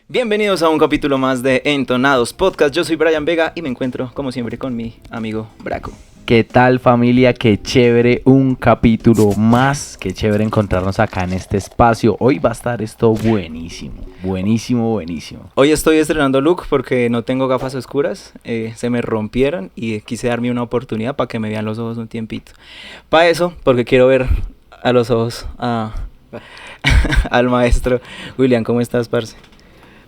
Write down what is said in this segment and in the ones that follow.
Bienvenidos a un capítulo más de Entonados Podcast. Yo soy Brian Vega y me encuentro, como siempre, con mi amigo Braco. ¿Qué tal, familia? Qué chévere, un capítulo más. Qué chévere encontrarnos acá en este espacio. Hoy va a estar esto buenísimo, buenísimo. Hoy estoy estrenando look porque no tengo gafas oscuras, se me rompieron y quise darme una oportunidad para que me vean los ojos un tiempito. Para eso, porque quiero ver a los ojos al maestro. William, ¿cómo estás, parce?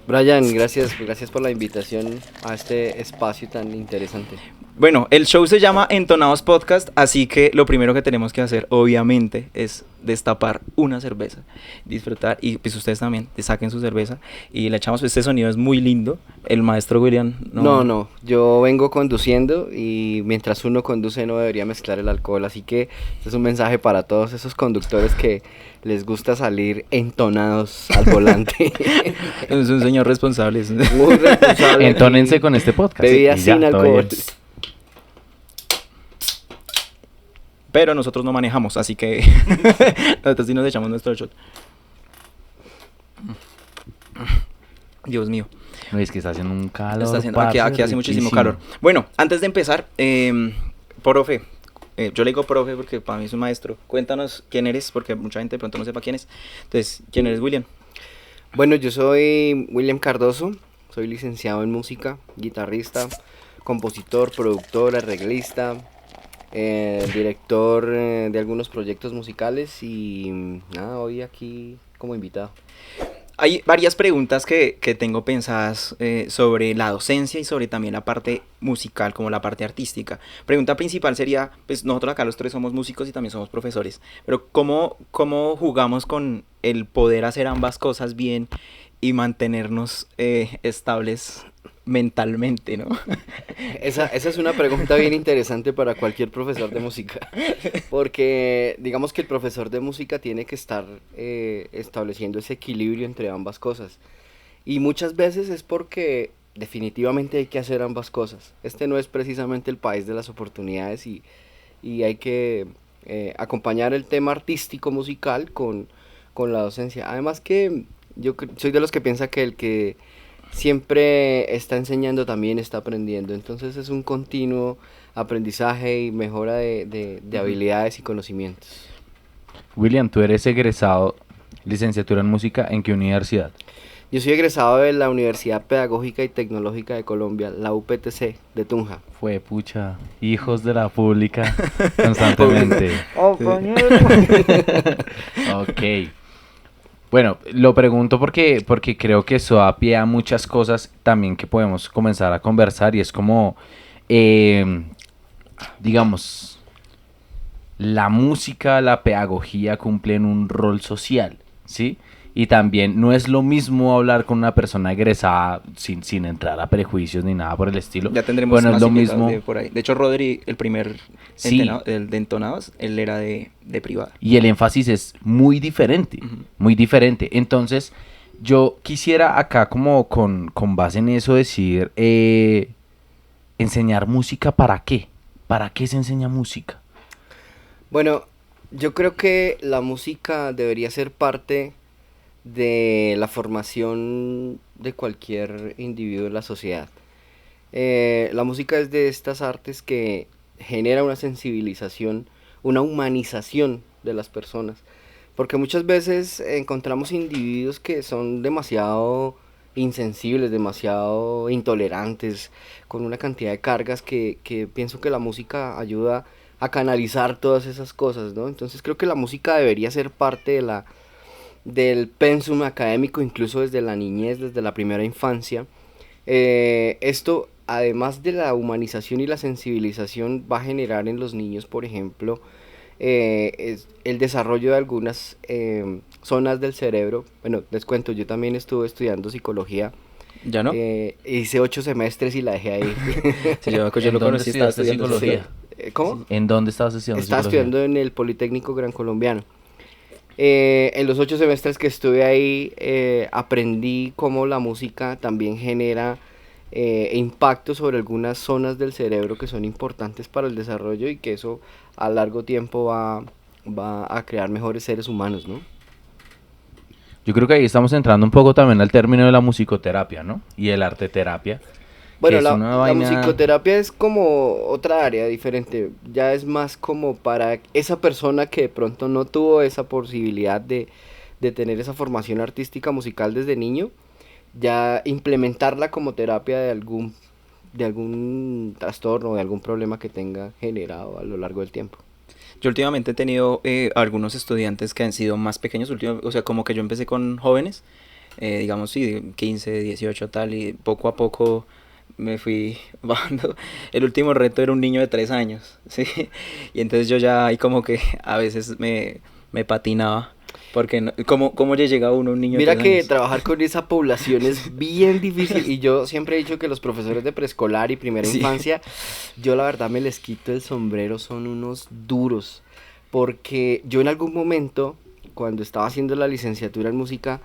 Brian, gracias por la invitación a este espacio tan interesante. Bueno, el show se llama Entonados Podcast, así que lo primero que tenemos que hacer, obviamente, es destapar una cerveza, disfrutar, y pues ustedes también saquen su cerveza y le echamos. Este sonido es muy lindo. El maestro William No, yo vengo conduciendo y mientras uno conduce no debería mezclar el alcohol, así que este es un mensaje para todos esos conductores que les gusta salir entonados al volante. Es un señor responsable. Muy responsable. Entónense con este podcast. Bebidas y ya, sin todo alcohol. bien. Pero nosotros no manejamos, así que nosotros sí nos echamos nuestro shot. Dios mío. No, es que está haciendo un calor. Aquí hace muchísimo calor. Bueno, antes de empezar, profe, yo le digo profe porque para mí es un maestro. Cuéntanos quién eres, porque mucha gente de pronto no sepa quién es. Entonces, ¿quién eres, William? Bueno, yo soy William Cardoso, soy licenciado en música, guitarrista, compositor, productor, arreglista, director de algunos proyectos musicales y nada, hoy aquí como invitado. Hay varias preguntas que tengo pensadas sobre la docencia y sobre también la parte musical, como la parte artística. Pregunta principal sería, pues nosotros acá los tres somos músicos y también somos profesores, pero ¿cómo jugamos con el poder hacer ambas cosas bien y mantenernos estables mentalmente, ¿no? Esa es una pregunta bien interesante para cualquier profesor de música, porque digamos que el profesor de música tiene que estar estableciendo ese equilibrio entre ambas cosas, y muchas veces es porque definitivamente hay que hacer ambas cosas. Este no es precisamente el país de las oportunidades y hay que acompañar el tema artístico musical con la docencia. Además que soy de los que piensa que el que siempre está enseñando también está aprendiendo, entonces es un continuo aprendizaje y mejora de habilidades y conocimientos. William, tú eres egresado, licenciatura en música, ¿en qué universidad? Yo soy egresado de la Universidad Pedagógica y Tecnológica de Colombia, la UPTC de Tunja. Fue pucha, hijos de la pública constantemente. Ok. Bueno, lo pregunto porque creo que eso da pie a muchas cosas también que podemos comenzar a conversar y es como, digamos, la música, la pedagogía cumplen un rol social, ¿sí? Y también no es lo mismo hablar con una persona egresada sin entrar a prejuicios ni nada por el estilo. Ya tendremos bueno, más es lo invitados mismo. de por ahí. De hecho, Rodri, el primer Sí. el de Entonados, él era de privada. Y el énfasis es muy diferente, Ujú. muy diferente. Entonces, yo quisiera acá como con base en eso decir, enseñar música, ¿para qué? ¿Para qué se enseña música? Bueno, yo creo que la música debería ser parte de la formación de cualquier individuo de la sociedad. La música es de estas artes que genera una sensibilización, una humanización de las personas, porque muchas veces encontramos individuos que son demasiado insensibles, demasiado intolerantes, con una cantidad de cargas que pienso que la música ayuda a canalizar todas esas cosas, ¿no? Entonces creo que la música debería ser parte del pensum académico, incluso desde la niñez, desde la primera infancia. Esto, además de la humanización y la sensibilización, va a generar en los niños, por ejemplo, el desarrollo de algunas zonas del cerebro. Bueno, les cuento, yo también estuve estudiando psicología. ¿Ya no? Hice 8 semestres y la dejé ahí. Sí, yo lo ¿En dónde conocí, estaba estudiaste estudiando psicología? ¿Cómo? ¿En dónde estabas estudiando Estaba psicología? estudiando en el Politécnico Gran Colombiano. En los 8 semestres que estuve ahí, aprendí cómo la música también genera impacto sobre algunas zonas del cerebro que son importantes para el desarrollo y que eso a largo tiempo va a crear mejores seres humanos, ¿no? Yo creo que ahí estamos entrando un poco también al término de la musicoterapia, ¿no? Y el arte terapia. Bueno, Que es la, una la vaina... musicoterapia es como otra área diferente, ya es más como para esa persona que de pronto no tuvo esa posibilidad de tener esa formación artística musical desde niño, ya implementarla como terapia de algún trastorno, de algún problema que tenga generado a lo largo del tiempo. Yo últimamente he tenido algunos estudiantes que han sido más pequeños, o sea, como que yo empecé con jóvenes, digamos, sí, de 15, 18 tal, y poco a poco me fui bajando. El último reto era un niño de 3 años, ¿sí? Y entonces yo ya ahí como que a veces me patinaba, porque ¿cómo le llega a uno un niño de Mira 3 que años? trabajar con esa población es bien difícil y yo siempre he dicho que los profesores de preescolar y primera Sí, infancia, yo la verdad me les quito el sombrero, son unos duros, porque yo en algún momento, cuando estaba haciendo la licenciatura en música,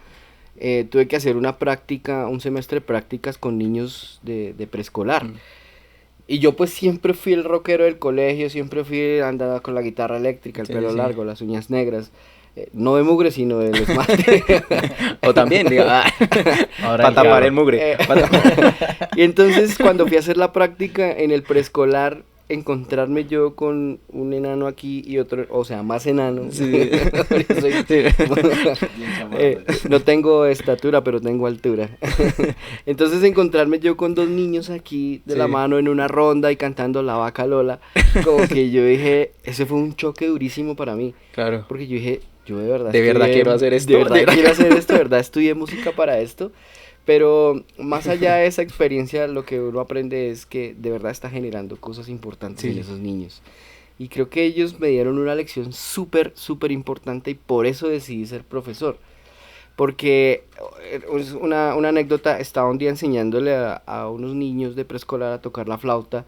tuve que hacer una práctica, un semestre de prácticas con niños de preescolar. mm, Y yo pues siempre fui el rockero del colegio, siempre fui andaba con la guitarra eléctrica, el sí, pelo sí. largo, las uñas negras. No de mugre, sino del esmalte. O también, diga, Ahora para en qué tapar el hablo. mugre. Eh, pa' tapar- y entonces cuando fui a hacer la práctica en el preescolar, encontrarme yo con un enano aquí y otro, o sea, más enano. Sí, Yo soy- sí. no tengo estatura, pero tengo altura. Entonces encontrarme yo con dos niños aquí de la Sí. mano en una ronda y cantando La Vaca Lola, como que yo dije, ese fue un choque durísimo para mí, Claro. porque yo dije, yo de verdad De verdad estudié- quiero hacer esto. de verdad quiero hacer esto, de verdad estudié música para esto. Pero más allá de esa experiencia, lo que uno aprende es que de verdad está generando cosas importantes en Sí. esos niños. Y creo que ellos me dieron una lección súper, súper importante y por eso decidí ser profesor. Porque es una anécdota, estaba un día enseñándole a unos niños de preescolar a tocar la flauta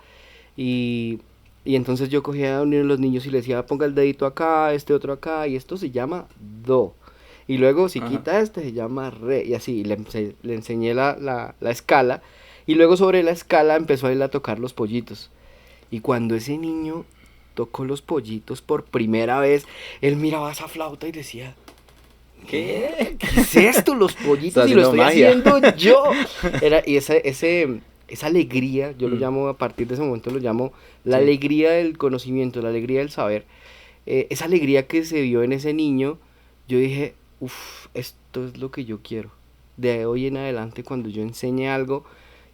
y, y entonces yo cogía a uno de los niños y le decía, ponga el dedito acá, este otro acá, y esto se llama do. Y luego si Ajá. quita este se llama re, y así, y le enseñé la escala, y luego sobre la escala empezó a él a tocar los pollitos. Y cuando ese niño tocó los pollitos por primera vez, él miraba esa flauta y decía, ¿Qué? ¿qué es esto? Los Está pollitos y lo haciendo estoy magia. haciendo yo. Y esa alegría, yo lo Mm. llamo, a partir de ese momento lo llamo la Sí. alegría del conocimiento, la alegría del saber. Esa alegría que se vio en ese niño, yo dije, uff, esto es lo que yo quiero. De hoy en adelante, cuando yo enseñe algo,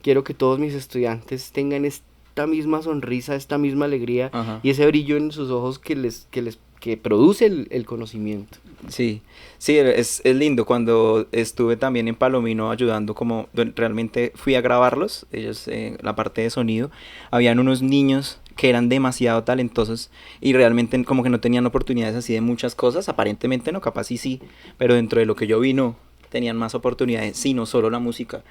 quiero que todos mis estudiantes tengan esta misma sonrisa, esta misma alegría Ajá. y ese brillo en sus ojos que produce el conocimiento. Sí, sí, es lindo. Cuando estuve también en Palomino ayudando, como realmente fui a grabarlos, ellos, la parte de sonido, habían unos niños que eran demasiado talentosos y realmente como que no tenían oportunidades así de muchas cosas, aparentemente no, capaz sí, pero dentro de lo que yo vi no, tenían más oportunidades, sí, no solo la música.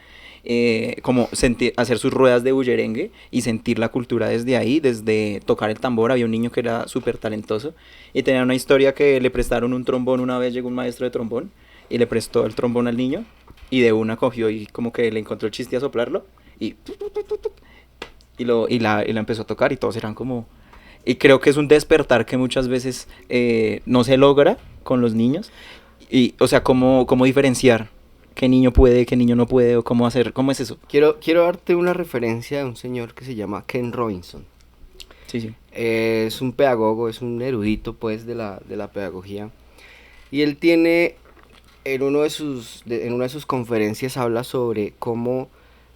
Como hacer sus ruedas de bullerengue y sentir la cultura desde ahí, desde tocar el tambor. Había un niño que era súper talentoso y tenía una historia que le prestaron un trombón. Una vez llegó un maestro de trombón y le prestó el trombón al niño y de una cogió y como que le encontró el chiste a soplarlo y y la empezó a tocar y todos eran como... Y creo que es un despertar que muchas veces no se logra con los niños. Y, o sea, cómo diferenciar qué niño puede, qué niño no puede, o cómo hacer, cómo es eso. Quiero darte una referencia de un señor que se llama Ken Robinson. Sí, sí. Es un pedagogo, es un erudito pues de la pedagogía. Y él tiene, en una de sus conferencias habla sobre cómo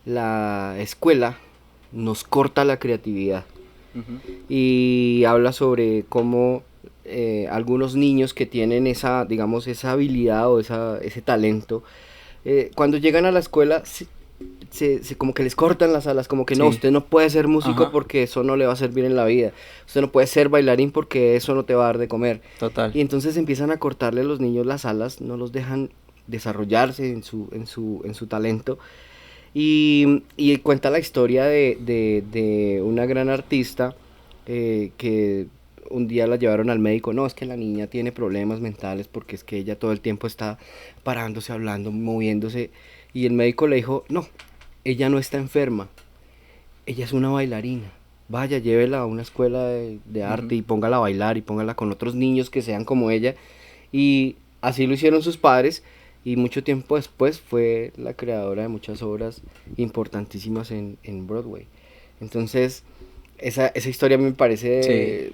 la escuela nos corta la creatividad. Ujú. Y habla sobre cómo algunos niños que tienen esa, digamos, esa habilidad o ese talento, cuando llegan a la escuela como que les cortan las alas, como que no, Sí. usted no puede ser músico Ajá. porque eso no le va a servir en la vida, usted no puede ser bailarín porque eso no te va a dar de comer. Total. Y entonces empiezan a cortarle a los niños las alas, no los dejan desarrollarse en su talento. Y cuenta la historia de una gran artista que un día la llevaron al médico. No, es que la niña tiene problemas mentales porque es que ella todo el tiempo está parándose, hablando, moviéndose. Y el médico le dijo, no, ella no está enferma, ella es una bailarina. Vaya, llévela a una escuela de arte Ujú. y póngala a bailar y póngala con otros niños que sean como ella. Y así lo hicieron sus padres. y mucho tiempo después fue la creadora de muchas obras importantísimas en Broadway. Entonces, esa historia me parece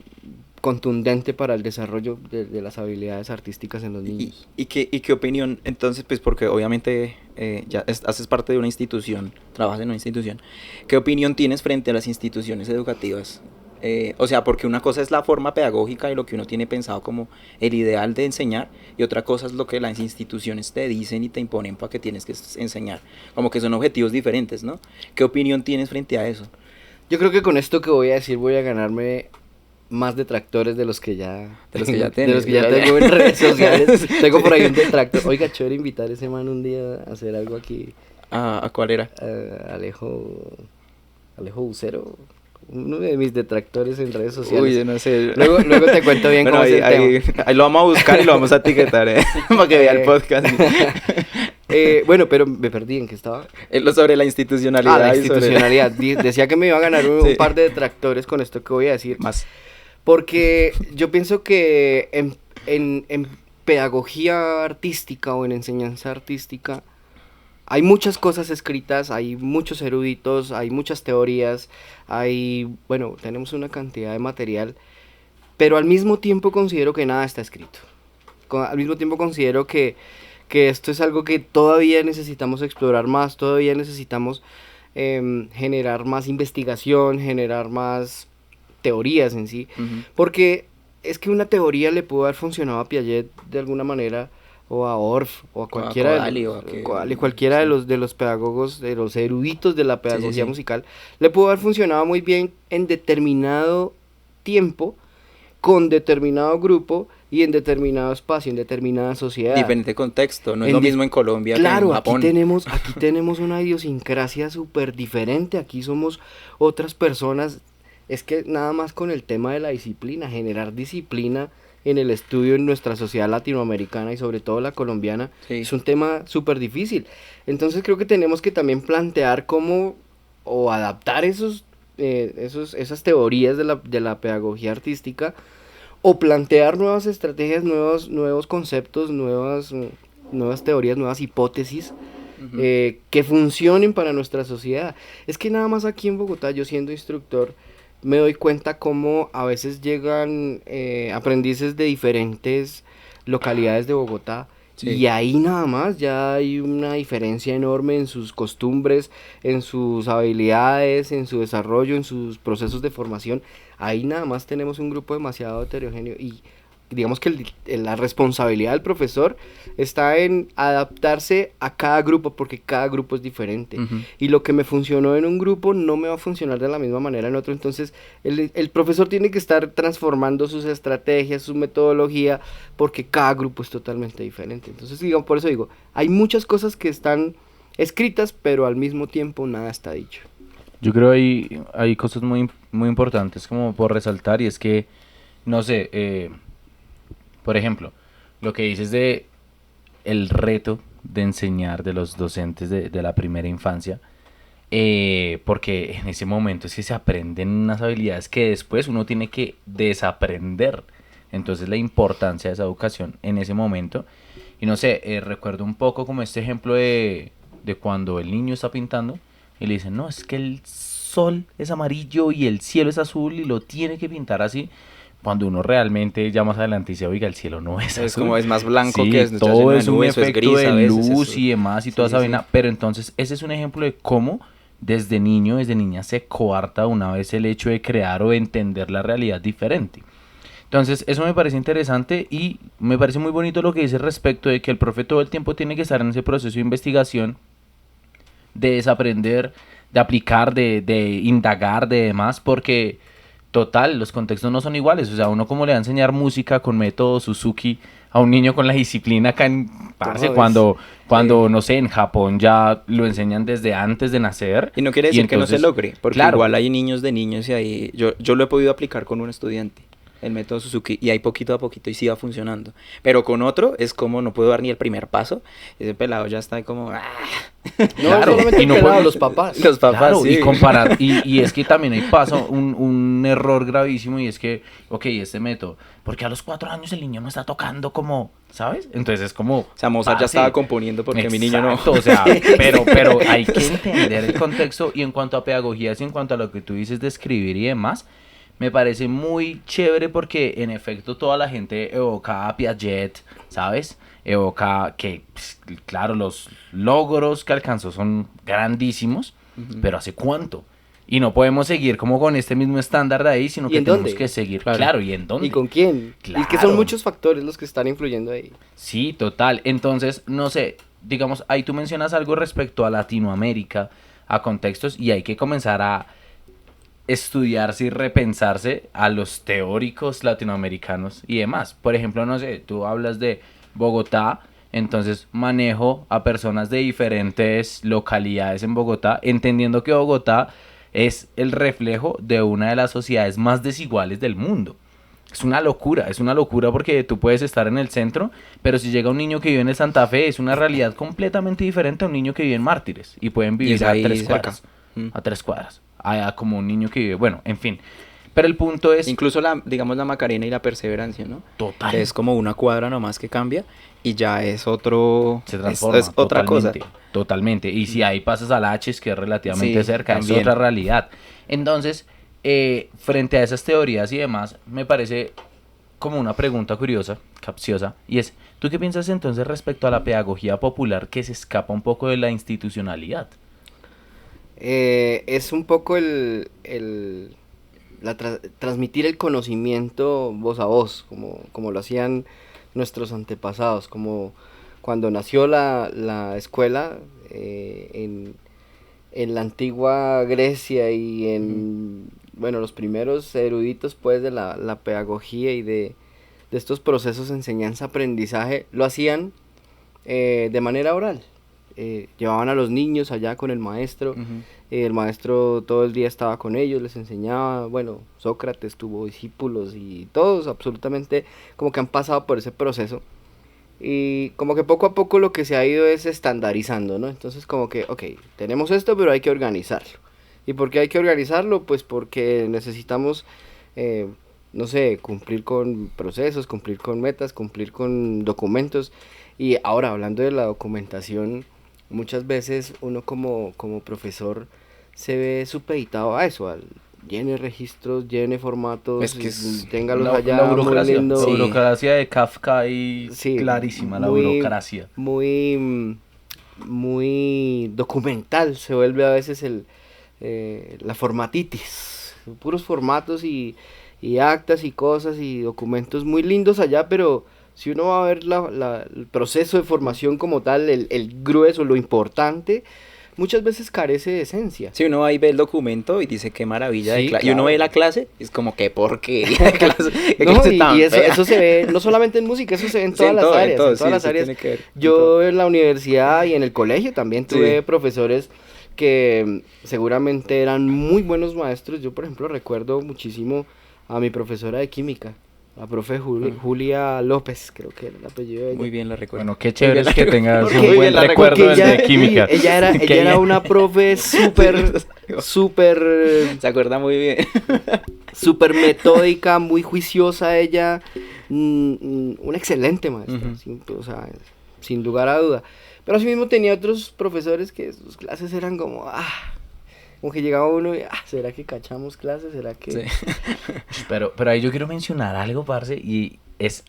contundente para el desarrollo de las habilidades artísticas en los niños. ¿Y qué opinión, entonces, pues porque obviamente haces parte de una institución, trabajas en una institución, ¿qué opinión tienes frente a las instituciones educativas? O sea, porque una cosa es la forma pedagógica y lo que uno tiene pensado como el ideal de enseñar, y otra cosa es lo que las instituciones te dicen y te imponen para que tienes que enseñar. Como que son objetivos diferentes, ¿no? ¿Qué opinión tienes frente a eso? Yo creo que con esto que voy a decir voy a ganarme más detractores de los que ya tengo en redes sociales. Tengo por ahí un detractor. Oiga, chévere invitar a ese man un día a hacer algo aquí. ¿A cuál era? Alejo Bucero, uno de mis detractores en redes sociales. Uy, yo no sé. Luego te cuento bien cómo es el tema. Ahí lo vamos a buscar y lo vamos a etiquetar, para que vea el podcast. Bueno, pero me perdí, ¿en qué estaba? Sobre la institucionalidad. La institucionalidad. Decía que me iba a ganar un par de detractores con esto que voy a decir. Más. Porque yo pienso que en pedagogía artística o en enseñanza artística hay muchas cosas escritas, hay muchos eruditos, hay muchas teorías, tenemos una cantidad de material, pero al mismo tiempo considero que nada está escrito. Al mismo tiempo considero que esto es algo que todavía necesitamos explorar más, todavía necesitamos generar más investigación, generar más teorías en sí, porque es que una teoría le pudo haber funcionado a Piaget de alguna manera, o a Orff, o a cualquiera de los pedagogos, de los eruditos de la pedagogía musical, le pudo haber funcionado muy bien en determinado tiempo, con determinado grupo y en determinado espacio, en determinada sociedad. Diferente contexto, no es lo mismo en Colombia que en Japón. Claro, aquí tenemos una idiosincrasia súper diferente, aquí somos otras personas. Es que nada más con el tema de la disciplina, generar disciplina en el estudio en nuestra sociedad latinoamericana y sobre todo la colombiana, es un tema súper difícil. Entonces creo que tenemos que también plantear cómo o adaptar esas teorías de la pedagogía artística, o plantear nuevas estrategias, nuevos conceptos, nuevas teorías, nuevas hipótesis que funcionen para nuestra sociedad. Es que nada más aquí en Bogotá, yo siendo instructor, me doy cuenta cómo a veces llegan aprendices de diferentes localidades de Bogotá, y ahí nada más ya hay una diferencia enorme en sus costumbres, en sus habilidades, en su desarrollo, en sus procesos de formación. Ahí nada más tenemos un grupo demasiado heterogéneo, y digamos que la responsabilidad del profesor está en adaptarse a cada grupo, porque cada grupo es diferente. Y lo que me funcionó en un grupo no me va a funcionar de la misma manera en otro. Entonces el profesor tiene que estar transformando sus estrategias, su metodología, porque cada grupo es totalmente diferente. Entonces, por eso digo, hay muchas cosas que están escritas, pero al mismo tiempo nada está dicho. Yo creo que hay cosas muy, muy importantes como por resaltar, y es que, no sé, por ejemplo, lo que dices de el reto de enseñar de los docentes de la primera infancia, porque en ese momento es que se aprenden unas habilidades que después uno tiene que desaprender. Entonces la importancia de esa educación en ese momento. Y no sé, recuerdo un poco como este ejemplo de cuando el niño está pintando y le dicen, no, es que el sol es amarillo y el cielo es azul y lo tiene que pintar así. Cuando uno realmente ya más adelante dice, oiga, el cielo no es azul. Es como es más blanco, sí, que es todo es un nube, efecto gris, de veces, luz eso. y demás y toda esa vaina. Pero entonces ese es un ejemplo de cómo desde niño, desde niña se coarta una vez el hecho de crear o de entender la realidad diferente. Entonces eso me parece interesante, y me parece muy bonito lo que dice respecto de que el profe todo el tiempo tiene que estar en ese proceso de investigación, de desaprender, de aplicar, de indagar, de demás, porque total, los contextos no son iguales. O sea, uno como le va a enseñar música con método Suzuki a un niño con la disciplina acá en parce, cuando no sé, en Japón ya lo enseñan desde antes de nacer. Y no quiere decir entonces, que no se logre, porque claro, igual hay niños de niños, y ahí yo lo he podido aplicar con un estudiante. el método Suzuki, y ahí poquito a poquito y sí va funcionando. Pero con otro es como no puedo dar ni el primer paso, ese pelado ya está ahí como... ¡ah! No, Claro, solamente y no el pelado, puede- los papás. Los papás, Claro, sí. y comparar, y es que también ahí pasa un error gravísimo y es que, ok, este método, porque a los 4 años el niño no está tocando como, ¿sabes? Entonces es como... O sea, Mozart ya parce, estaba componiendo porque mi niño no. exacto, o sea, pero hay que entender el contexto y en cuanto a pedagogías y en cuanto a lo que tú dices de escribir y demás, me parece muy chévere porque en efecto toda la gente evoca a Piaget, ¿sabes? Evoca que, pues, claro, los logros que alcanzó son grandísimos, pero ¿hace cuánto? Y no podemos seguir como con este mismo estándar de ahí, sino ¿Y que en tenemos dónde? que seguir, Claro. claro, ¿y en dónde? ¿Y con quién? Y es que Claro. son muchos factores los que están influyendo ahí. Sí, total. Entonces, no sé, digamos, ahí tú mencionas algo respecto a Latinoamérica, a contextos, y hay que comenzar a estudiarse y repensarse a los teóricos latinoamericanos y demás. Por ejemplo, no sé, tú hablas de Bogotá, entonces manejo a personas de diferentes localidades en Bogotá, entendiendo que Bogotá es el reflejo de una de las sociedades más desiguales del mundo. Es una locura porque tú puedes estar en el centro, pero si llega un niño que vive en el Santa Fe, es una realidad completamente diferente a un niño que vive en Mártires y pueden Y vivir es a ahí 3 cerca. cuadras. Mm. A 3 cuadras. Como un niño que vive, bueno, en fin. Pero el punto es Incluso digamos la Macarena y la Perseverancia, ¿no? total. Que es como una cuadra nomás que cambia y ya es otro... Se transforma. es otra cosa. Totalmente. Y si ahí pasas a la H, que es relativamente Sí, cerca, también. es otra realidad. Entonces, frente a esas teorías y demás, me parece como una pregunta curiosa, capciosa, y es, ¿tú qué piensas entonces respecto a la pedagogía popular que se escapa un poco de la institucionalidad? Es un poco transmitir el conocimiento voz a voz, como lo hacían nuestros antepasados, como cuando nació la escuela en la antigua Grecia y en, bueno, los primeros eruditos pues de la pedagogía y de estos procesos de enseñanza-aprendizaje, lo hacían de manera oral. Llevaban a los niños allá con el maestro, Ujú. el maestro todo el día estaba con ellos, les enseñaba, bueno, Sócrates tuvo discípulos y todos absolutamente como que han pasado por ese proceso. Y como que poco a poco lo que se ha ido es estandarizando, ¿no? Entonces como que, ok, tenemos esto, pero hay que organizarlo. ¿Y por qué hay que organizarlo? Pues porque necesitamos, no sé, cumplir con procesos, cumplir con metas, cumplir con documentos. Y ahora, hablando de la documentación, muchas veces uno como profesor se ve supeditado a eso, al llene registros, llene formatos, Es que téngalos La allá muy burocracia, lindos. la Sí. burocracia de Kafka y Sí, clarísima, la muy- burocracia. muy documental se vuelve a veces la formatitis, puros formatos y actas y cosas y documentos muy lindos allá, pero si uno va a ver el proceso de formación como tal, el grueso, lo importante, muchas veces carece de esencia. Sí, uno ahí ve el documento y dice qué maravilla de Sí, clase. Y uno claro. ve la clase y es como qué porquería de clase. qué No, clase tan y eso, fea. eso se ve no solamente en música, eso se ve en Sí, todas en las todo, en áreas, todo, en todas sí, las eso áreas. tiene que ver, en Yo todo. en la universidad y en el colegio también tuve Sí. profesores que seguramente eran muy buenos maestros. Yo, por ejemplo, recuerdo muchísimo a mi profesora de química, la profe Julia López, creo que era el apellido de ella. Muy bien la recuerdo. Bueno, qué chévere es que tengas Porque- un buen bien la recuerdo Porque del de química. ella era Qué era bien. una profe súper Se acuerda muy bien. súper metódica, muy juiciosa ella, una excelente maestra, Ujú. o sea, sin lugar a duda. Pero asimismo tenía otros profesores que sus clases eran como que llegaba uno y, ¿será que cachamos clases? ¿Será que...? Sí. Pero ahí yo quiero mencionar algo, parce, y es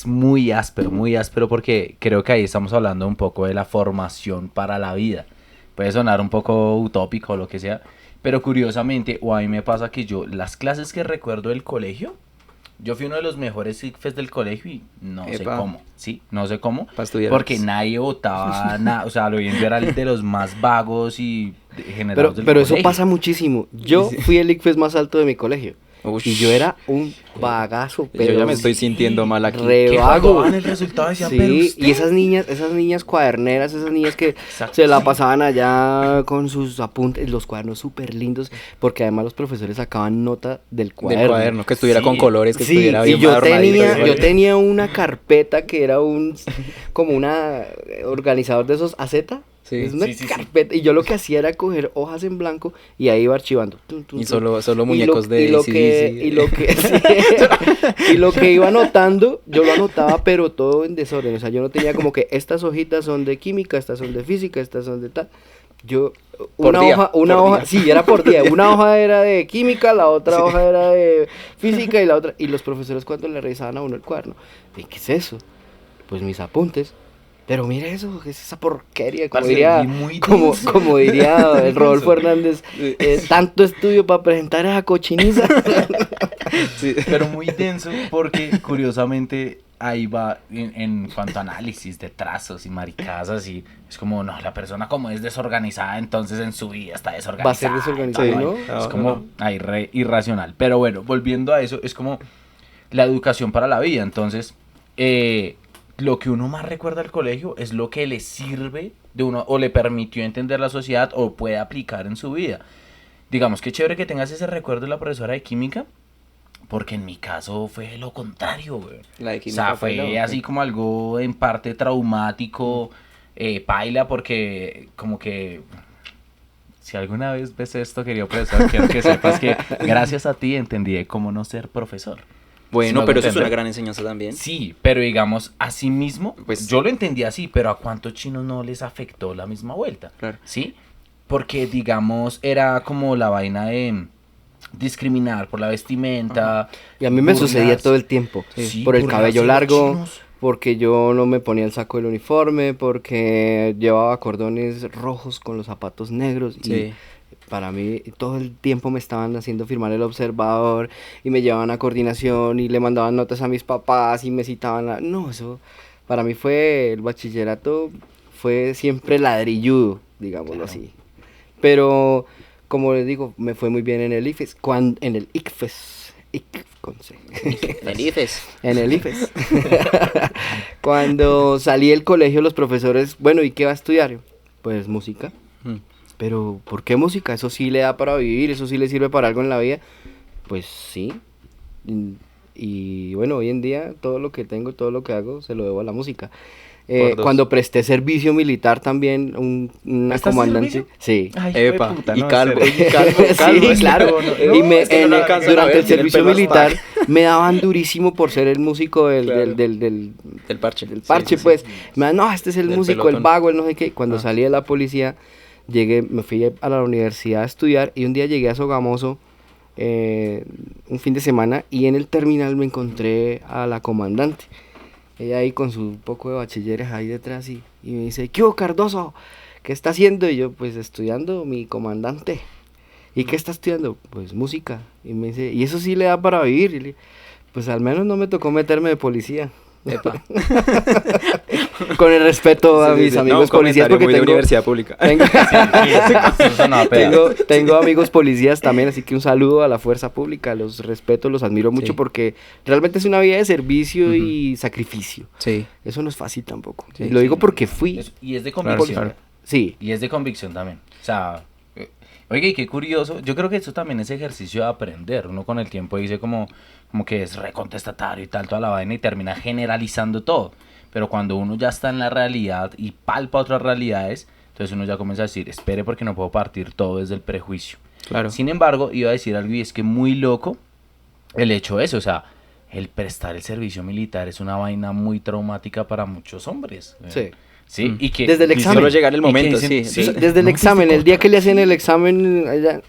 muy áspero porque creo que ahí estamos hablando un poco de la formación para la vida. Puede sonar un poco utópico o lo que sea, pero curiosamente, o a mí me pasa que yo, las clases que recuerdo del colegio, yo fui uno de los mejores ICFES del colegio y no sé Epa. cómo, ¿sí? No sé cómo, Pa' estudiar. porque nadie votaba nada, o sea, lo bien yo era el de los más vagos y generados del Pero eso colegio. pasa muchísimo. Yo Sí. fui el ICFES más alto de mi colegio. Ush. Y yo era un vagazo, pero Yo ya me estoy sintiendo mal aquí. re Que cuando vago. daban el resultado decían, pero Sí, usted... y esas niñas cuaderneras, esas niñas que Exacto, se la sí. pasaban allá con sus apuntes, los cuadernos súper lindos, porque además los profesores sacaban nota del cuaderno. Del cuaderno, que estuviera Sí. con colores, que Sí, estuviera y bien yo adornadito. yo tenía una carpeta que era como una organizador de esos AZ. Sí. Es una Sí, sí, sí. carpeta, y yo lo que hacía era coger hojas en blanco y ahí iba archivando. Tun, tun, Y tun. solo muñecos de y lo AC/DC. que sí, y lo que iba anotando, yo lo anotaba pero todo en desorden, o sea, yo no tenía como que estas hojitas son de química, estas son de física, estas son de tal. Yo Por día, por día. sí, era por día. Una hoja era de química, la otra hoja era de física y la otra, y los profesores cuando le revisaban a uno el cuaderno, ¿y qué es eso? Pues mis apuntes. Pero mire eso, ¿qué es esa porquería? Como Parce, diría, y muy como, denso. como diría el Rodolfo Denso. Hernández, tanto estudio para presentar esa cochiniza. Sí. Pero muy denso porque curiosamente ahí va en cuanto a análisis de trazos y maricadas así. Es como, no, la persona como es desorganizada, entonces en su vida está desorganizada. Va a ser desorganizada, Sí. ¿no? Es como ahí re irracional. Pero bueno, volviendo a eso, es como la educación para la vida. Entonces, lo que uno más recuerda del colegio es lo que le sirve de uno o le permitió entender la sociedad o puede aplicar en su vida. Digamos, qué chévere que tengas ese recuerdo de la profesora de química, porque en mi caso fue lo contrario, güey. La de O química sea, fue fue la- así como algo en parte traumático, paila, porque como que si alguna vez ves esto, querido profesor, quiero que sepas que gracias a ti entendí cómo no ser profesor. Bueno, ¿Sí me pero hago eso es una entender? gran enseñanza también. Sí, pero digamos, así mismo, Pues- yo lo entendí así, pero ¿a cuántos chinos no les afectó la misma vuelta? Claro. ¿Sí? Porque, digamos, era como la vaina de discriminar por la vestimenta. Y a mí me sucedía burlarse. todo el tiempo. Sí, Por el burlarse cabello de los largo, chinos. porque yo no me ponía el saco del uniforme, porque llevaba cordones rojos con los zapatos negros. Y Sí. para mí todo el tiempo me estaban haciendo firmar el observador y me llevaban a coordinación y le mandaban notas a mis papás y me citaban No, eso para mí fue, el bachillerato fue siempre ladrilludo, digámoslo Claro. así. Pero, como les digo, me fue muy bien en el IFES, en el ICFES, con C. Felices. En el IFES. Cuando salí del colegio, los profesores, bueno, ¿y qué va a estudiar? Pues música. Mm. Pero, ¿por qué música? Eso sí le da para vivir, eso sí le sirve para algo en la vida. Pues sí. Y bueno, hoy en día todo lo que tengo, todo lo que hago, se lo debo a la música. Por dos. Cuando presté servicio militar también, una ¿Prestaste comandante. servicio? Sí. Ay, Epa, jueputa, y no, calvo, en serio. y calvo, calvo, Sí, es claro. que no, Y me, es que no lo alcanzan a durante ver, el tiene el servicio pelo hasta- militar me daban durísimo por ser el músico Claro. del Del parche. del parche, Sí, sí, pues. sí. Me dan, no, este es el Del músico, pelotón. el vago, el no sé qué. Cuando Ah. salí de la policía, me fui a la universidad a estudiar y un día llegué a Sogamoso un fin de semana y en el terminal me encontré a la comandante. Ella ahí con su poco de bachilleres ahí detrás y me dice, ¿qué hubo, Cardoso? ¿Qué está haciendo? Y yo, pues estudiando, mi comandante. ¿Y qué está estudiando? Pues música. Y me dice, ¿y eso sí le da para vivir? Y le, pues al menos no me tocó meterme de policía. Epa. Con el respeto a Sí, sí, mis sí. amigos No, un policías comentario porque muy de tengo, universidad pública. tengo, Eso sonaba pegado. tengo amigos policías también, así que un saludo a la fuerza pública, los respeto, los admiro mucho Sí. porque realmente es una vida de servicio Ujú. y sacrificio. Sí. Eso no es fácil tampoco. Sí, y lo digo sí. porque fui. Y es de Claro, convicción. claro. Sí. Y es de convicción también. O sea, oye, y qué curioso. Yo creo que esto también es ejercicio de aprender. Uno con el tiempo dice como que es recontestatario y tal, toda la vaina y termina generalizando todo. Pero cuando uno ya está en la realidad y palpa otras realidades, entonces uno ya comienza a decir, espere porque no puedo partir todo desde el prejuicio. Claro. Sin embargo, iba a decir algo y es que muy loco el hecho ese, o sea, el prestar el servicio militar es una vaina muy traumática para muchos hombres. Sí. Sí, Mm. y que Desde el dicen- examen. Solo llegar el y que momento, dicen, sí. Sí, desde el no, examen, desde el día que le hacen cortar. el examen,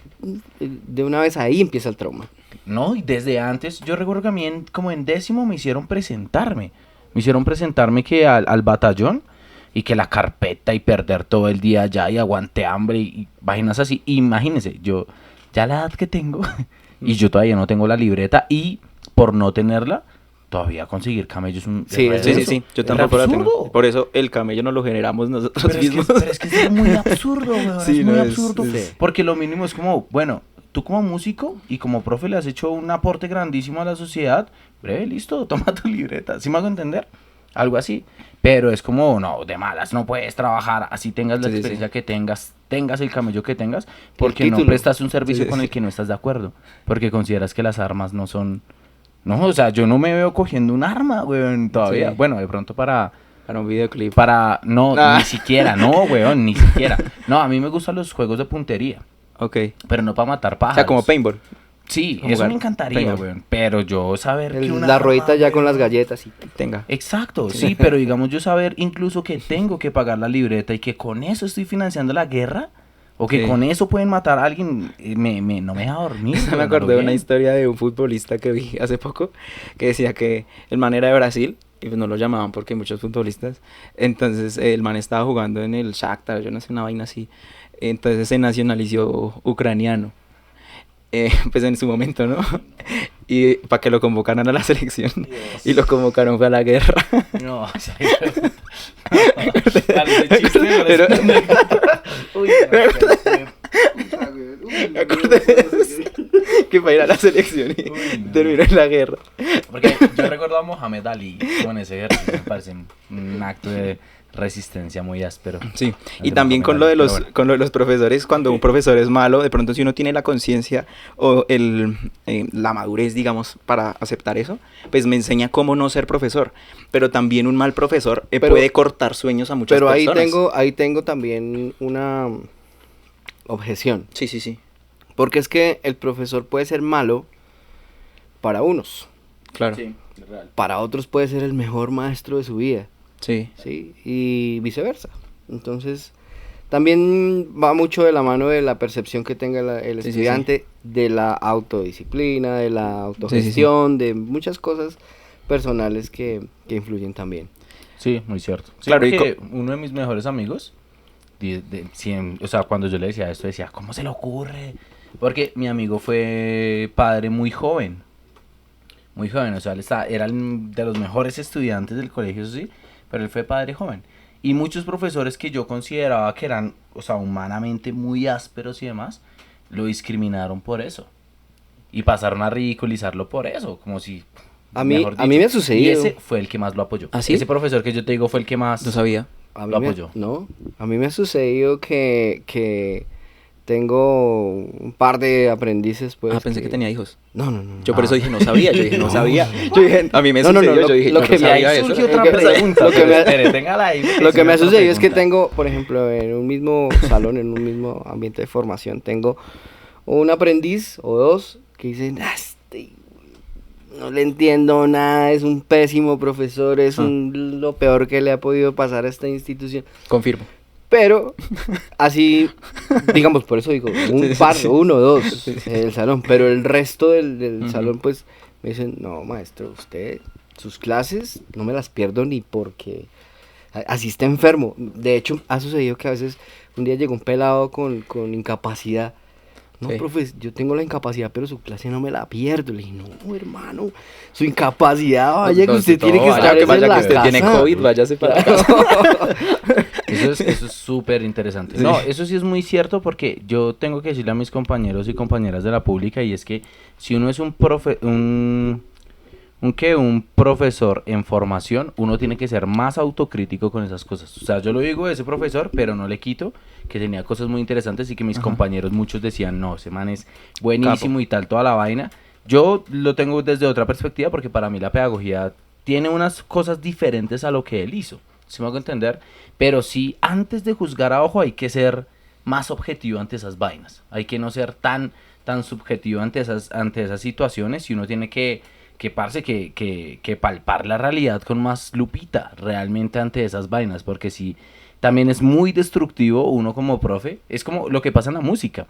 de una vez ahí empieza el trauma. No, y desde antes, yo recuerdo que a mí como en décimo me hicieron presentarme. Me hicieron presentarme que al batallón y que la carpeta y perder todo el día allá y aguanté hambre y vainas así. Imagínense, yo ya la edad que tengo y yo todavía no tengo la libreta y por no tenerla, todavía conseguir camello es un... Sí, es Sí, sí, denso. sí. Yo Es tampoco la tengo. absurdo. Por eso el camello no lo generamos nosotros Pero mismos. es que es muy absurdo, weón, Sí, es muy no, absurdo. sí. Porque lo mínimo es como, bueno, tú como músico y como profe le has hecho un aporte grandísimo a la sociedad, breve, listo, toma tu libreta, ¿sí me hago entender? Algo así, pero es como, no, de malas, no puedes trabajar, así tengas la Sí, sí, experiencia sí. que tengas el camello que tengas, porque no título. prestas un servicio Sí, sí, con el sí. que no estás de acuerdo, porque consideras que las armas no son, no, o sea, yo no me veo cogiendo un arma, weón, todavía, Sí. bueno, de pronto Para un videoclip. no, Ah. ni siquiera, no, weón, ni siquiera, no, a mí me gustan los juegos de puntería, Ok. pero no para matar O pájaros. sea, como paintball. Sí, Como eso jugar me encantaría, paintball. weón, pero yo saber que una La arma, ruedita ya con las weón, galletas. Tenga. exacto, sí, pero digamos yo saber incluso que tengo que pagar la libreta y que con eso estoy financiando la guerra o que Sí. con eso pueden matar a alguien, no me deja dormir. Me weón, a lo acordé de una bien. historia de un futbolista que vi hace poco que decía que el man era de Brasil y pues no lo llamaban porque hay muchos futbolistas. Entonces el man estaba jugando en el Shakhtar, yo no sé, una vaina así. Entonces se nacionalizó ucraniano. Pues en su momento, ¿no? Y para que lo convocaran a la selección. Y lo convocaron fue a la guerra. No, o sea, parece chiste, Pero- Uy, Me acordé de eso, que para ir a la selección y Uy, no. terminó en la guerra. porque yo recuerdo a Mohamed Ali con ese ejercicio, me parece un acto de resistencia muy áspero. Sí, El y de también Mohamed con lo Ali, de pero los bueno. con lo de los profesores, cuando un profesor es malo, de pronto si uno tiene la conciencia o la madurez, digamos, para aceptar eso, pues me enseña cómo no ser profesor. Pero también un mal profesor Pero- puede cortar sueños a muchas Pero personas. ahí tengo también una objeción. Sí, sí, sí, Porque es que el profesor puede ser malo para unos. claro. Sí, real. Para otros puede ser el mejor maestro de su vida. Sí, ¿Sí? Y viceversa. Entonces, también va mucho de la mano de la percepción que tenga el Sí, sí, estudiante, de la autodisciplina, de la autogestión, de muchas cosas personales que influyen también. Sí, muy cierto. Sí, Claro, y porque uno de mis mejores amigos, o sea, cuando yo le decía esto, decía, ¿cómo se le ocurre? Porque mi amigo fue padre muy joven, o sea, era de los mejores estudiantes del colegio, eso sí, pero él fue padre joven. Y muchos profesores que yo consideraba que eran, o sea, humanamente muy ásperos y demás, lo discriminaron por eso. Y pasaron a ridiculizarlo por eso, como si... A mí- mejor a mí me ha dicho. sucedido. Y ese fue el que más lo apoyó. ¿Ah, sí? Ese profesor que yo te digo fue el que más... no sabía. A mí Lo me, apoyó. no, a mí me ha sucedido que tengo un par de aprendices, pues. Ah, pensé que tenía hijos. No, no, no. Yo por Ah. eso dije, no sabía. Yo dije, no sabía. Yo dije, a mí me No, no, no, sucedió. lo- Yo dije, lo yo que no me- sabía ahí eso. surgió otra Lo que- pregunta. lo que pero me- espere, téngala ahí, porque Lo sí que me ha otra sucedido es que pregunta. tengo, por ejemplo, en un mismo salón, en un mismo ambiente de formación, tengo un aprendiz o dos que dicen, no le entiendo nada, es un pésimo profesor, es lo peor que le ha podido pasar a esta institución. Confirmo. Pero, así, digamos, por eso digo, un Sí, sí, par, sí. uno o dos en el salón, pero el resto del Ujú. salón, pues, me dicen, no, maestro, usted, sus clases, no me las pierdo ni porque así está enfermo. De hecho, ha sucedido que a veces, un día llegó un pelado con incapacidad. No, Sí. profe, yo tengo la incapacidad, pero su clase no me la pierdo. Le dije, no, hermano, su incapacidad, vaya que No, usted sí, tiene que todo, estar vaya, es en vaya la que usted tiene casa". COVID, váyase para la casa. Eso es súper interesante. Sí. No, eso sí es muy cierto porque yo tengo que decirle a mis compañeros y compañeras de la pública y es que si uno es un profesor en formación, uno tiene que ser más autocrítico con esas cosas. O sea, yo lo digo de ese profesor, pero no le quito que tenía cosas muy interesantes y que mis Ajá. compañeros muchos decían, no, ese man es buenísimo y tal, toda la vaina. Yo lo tengo desde otra perspectiva porque para mí la pedagogía tiene unas cosas diferentes a lo que él hizo. ¿Sí me hago entender? Pero sí, antes de juzgar a ojo hay que ser más objetivo ante esas vainas. Hay que no ser tan subjetivo ante esas situaciones y uno tiene que palpar la realidad con más lupita realmente ante esas vainas, porque si también es muy destructivo uno como profe, es como lo que pasa en la música.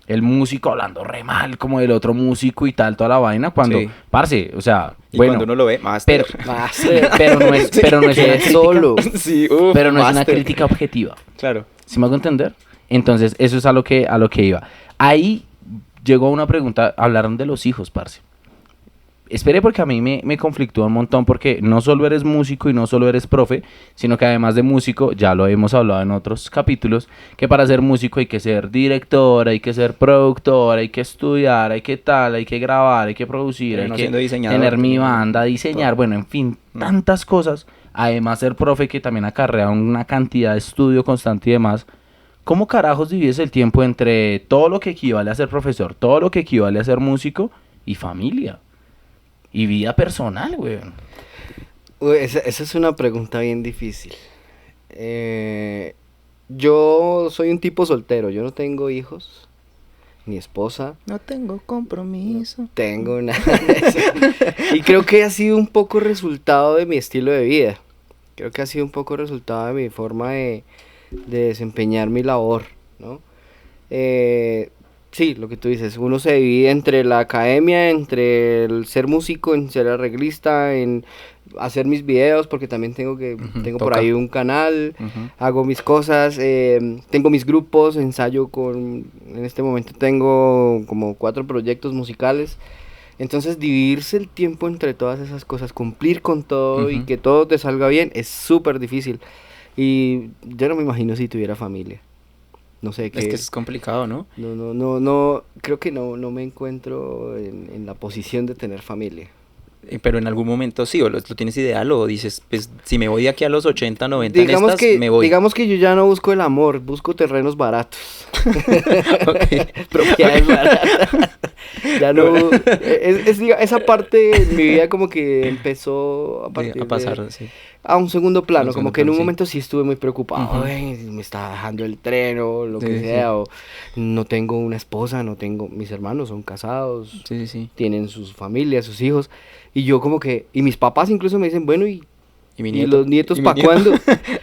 El músico hablando re mal como del otro músico y tal, toda la vaina, cuando, Sí. parce, o sea, Y bueno, cuando uno lo ve, master. pero no es una Que crítica, solo. Sí, pero no es una master. crítica objetiva. Claro. ¿Sí me hago entender? Entonces, eso es a lo que iba. Ahí llegó una pregunta, hablaron de los hijos, parce. espere porque a mí me conflictúa un montón porque no solo eres músico y no solo eres profe, sino que además de músico, ya lo hemos hablado en otros capítulos, que para ser músico hay que ser director, hay que ser productor, hay que estudiar, hay que tal, hay que grabar, hay que producir, hay Terminó que siendo diseñador, tener mi terminó banda, diseñar, todo. bueno, en fin, tantas cosas. Además ser profe que también acarrea una cantidad de estudio constante y demás. ¿Cómo carajos divides el tiempo entre todo lo que equivale a ser profesor, todo lo que equivale a ser músico y familia? Y vida personal, güey. Uy, esa es una pregunta bien difícil. Yo soy un tipo soltero, yo no tengo hijos, ni esposa, No tengo compromiso. tengo nada de eso. Y creo que ha sido un poco resultado de mi estilo de vida. Creo que ha sido un poco resultado de mi forma de desempeñar mi labor, ¿no? Sí, lo que tú dices, uno se divide entre la academia, entre el ser músico, en ser arreglista, en hacer mis videos, porque también tengo por toca. ahí un canal, Ujú. hago mis cosas, tengo mis grupos, ensayo en este momento tengo como 4 proyectos musicales. Entonces dividirse el tiempo entre todas esas cosas, cumplir con todo y Ujú. que todo te salga bien es súper difícil. Y yo no me imagino si tuviera familia. No sé Es qué. que es complicado, ¿no? No, creo que no me encuentro en la posición de tener familia. Pero en algún momento sí, o lo tienes ideal o dices, pues si me voy de aquí a los 80, 90 en Digamos estas, me voy. digamos que yo ya no busco el amor, busco terrenos baratos. Ok. Propiedades baratas. Ya no. Esa parte en mi vida como que empezó a partir A pasar, sí. a un segundo plano, A un como segundo que en plano, un sí. momento sí estuve muy preocupado, Ujú. "Ay, me está dejando el tren o lo Sí, que sí, sea, sí. o no tengo una esposa, no tengo, mis hermanos son casados, Sí, sí, sí. tienen sus familias, sus hijos, y yo como que, y mis papás incluso me dicen, bueno, Y mi ¿y nieto. los nietos ¿Y mi para nieto? cuándo?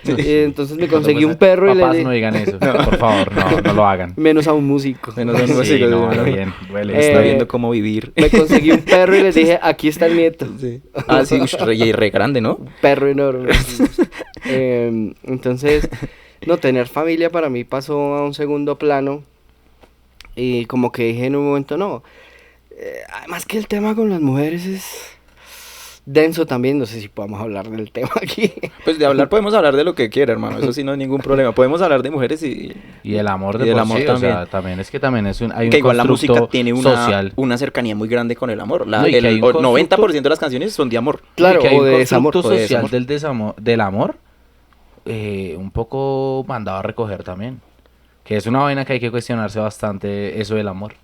Sí. Entonces me conseguí un perro y le Papás di, no digan eso, por favor, no lo hagan. menos a un músico. Menos a un Sí, músico, no, sí, no, no. bien, duele. Está Eh, viendo cómo vivir. Me conseguí un perro y les dije, aquí está el nieto. Sí. Ah, sí, ush, re grande, ¿no? Un perro enorme. Entonces, no, tener familia para mí pasó a un segundo plano y como que dije en un momento, no. Además que el tema con las mujeres es denso también, no sé si podamos hablar del tema aquí. Pues de hablar podemos hablar de lo que quiera, hermano. Eso sí no hay ningún problema. Podemos hablar de mujeres Y el amor y de del por amor sí, también. o sea, también es que también hay Que un igual la música constructo tiene social. una cercanía muy grande con el amor. No, y que hay El un 90% de las canciones son de amor. Claro, Y que hay o un de desamor. constructo o de social desamor. del amor, un poco mandado a recoger también. Que es una vaina que hay que cuestionarse bastante, eso del amor.